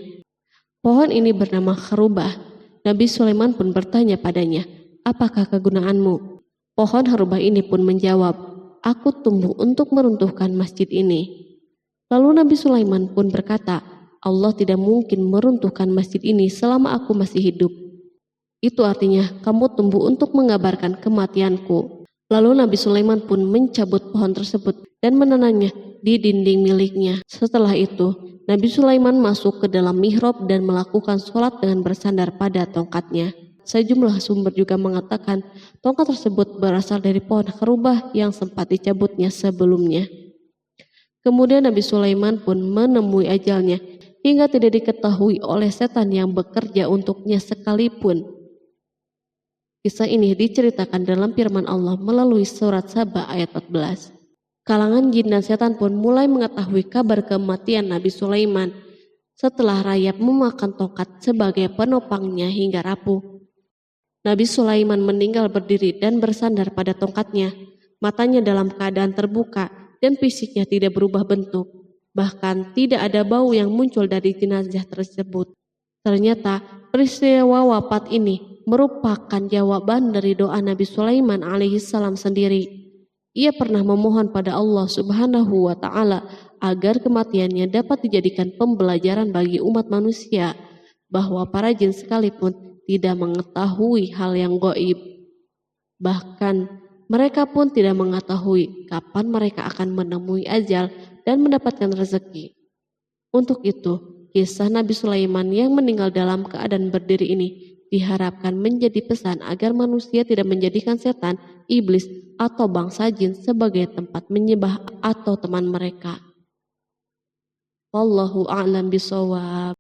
Pohon ini bernama Kharubah. Nabi Sulaiman pun bertanya padanya, "Apakah kegunaanmu?" Pohon Kharubah ini pun menjawab, "Aku tumbuh untuk meruntuhkan masjid ini." Lalu Nabi Sulaiman pun berkata, "Allah tidak mungkin meruntuhkan masjid ini selama aku masih hidup. Itu artinya kamu tumbuh untuk mengabarkan kematianku." Lalu Nabi Sulaiman pun mencabut pohon tersebut dan menanamnya di dinding miliknya. Setelah itu, Nabi Sulaiman masuk ke dalam mihrab dan melakukan sholat dengan bersandar pada tongkatnya. Sejumlah sumber juga mengatakan tongkat tersebut berasal dari pohon Kharubah yang sempat dicabutnya sebelumnya. Kemudian Nabi Sulaiman pun menemui ajalnya hingga tidak diketahui oleh setan yang bekerja untuknya sekalipun. Kisah ini diceritakan dalam firman Allah melalui surat Saba ayat 14. Kalangan jin dan setan pun mulai mengetahui kabar kematian Nabi Sulaiman setelah rayap memakan tongkat sebagai penopangnya hingga rapuh. Nabi Sulaiman meninggal berdiri dan bersandar pada tongkatnya. Matanya dalam keadaan terbuka dan fisiknya tidak berubah bentuk. Bahkan tidak ada bau yang muncul dari jenazah tersebut. Ternyata peristiwa wafat ini merupakan jawaban dari doa Nabi Sulaiman alaihissalam sendiri. Ia pernah memohon pada Allah Subhanahu wa Ta'ala agar kematiannya dapat dijadikan pembelajaran bagi umat manusia, bahwa para jin sekalipun tidak mengetahui hal yang gaib. Bahkan mereka pun tidak mengetahui kapan mereka akan menemui ajal dan mendapatkan rezeki. Untuk itu, kisah Nabi Sulaiman yang meninggal dalam keadaan berdiri ini diharapkan menjadi pesan agar manusia tidak menjadikan setan, iblis, atau bangsa jin sebagai tempat menyembah atau teman mereka. Wallahu a'lam bishawab.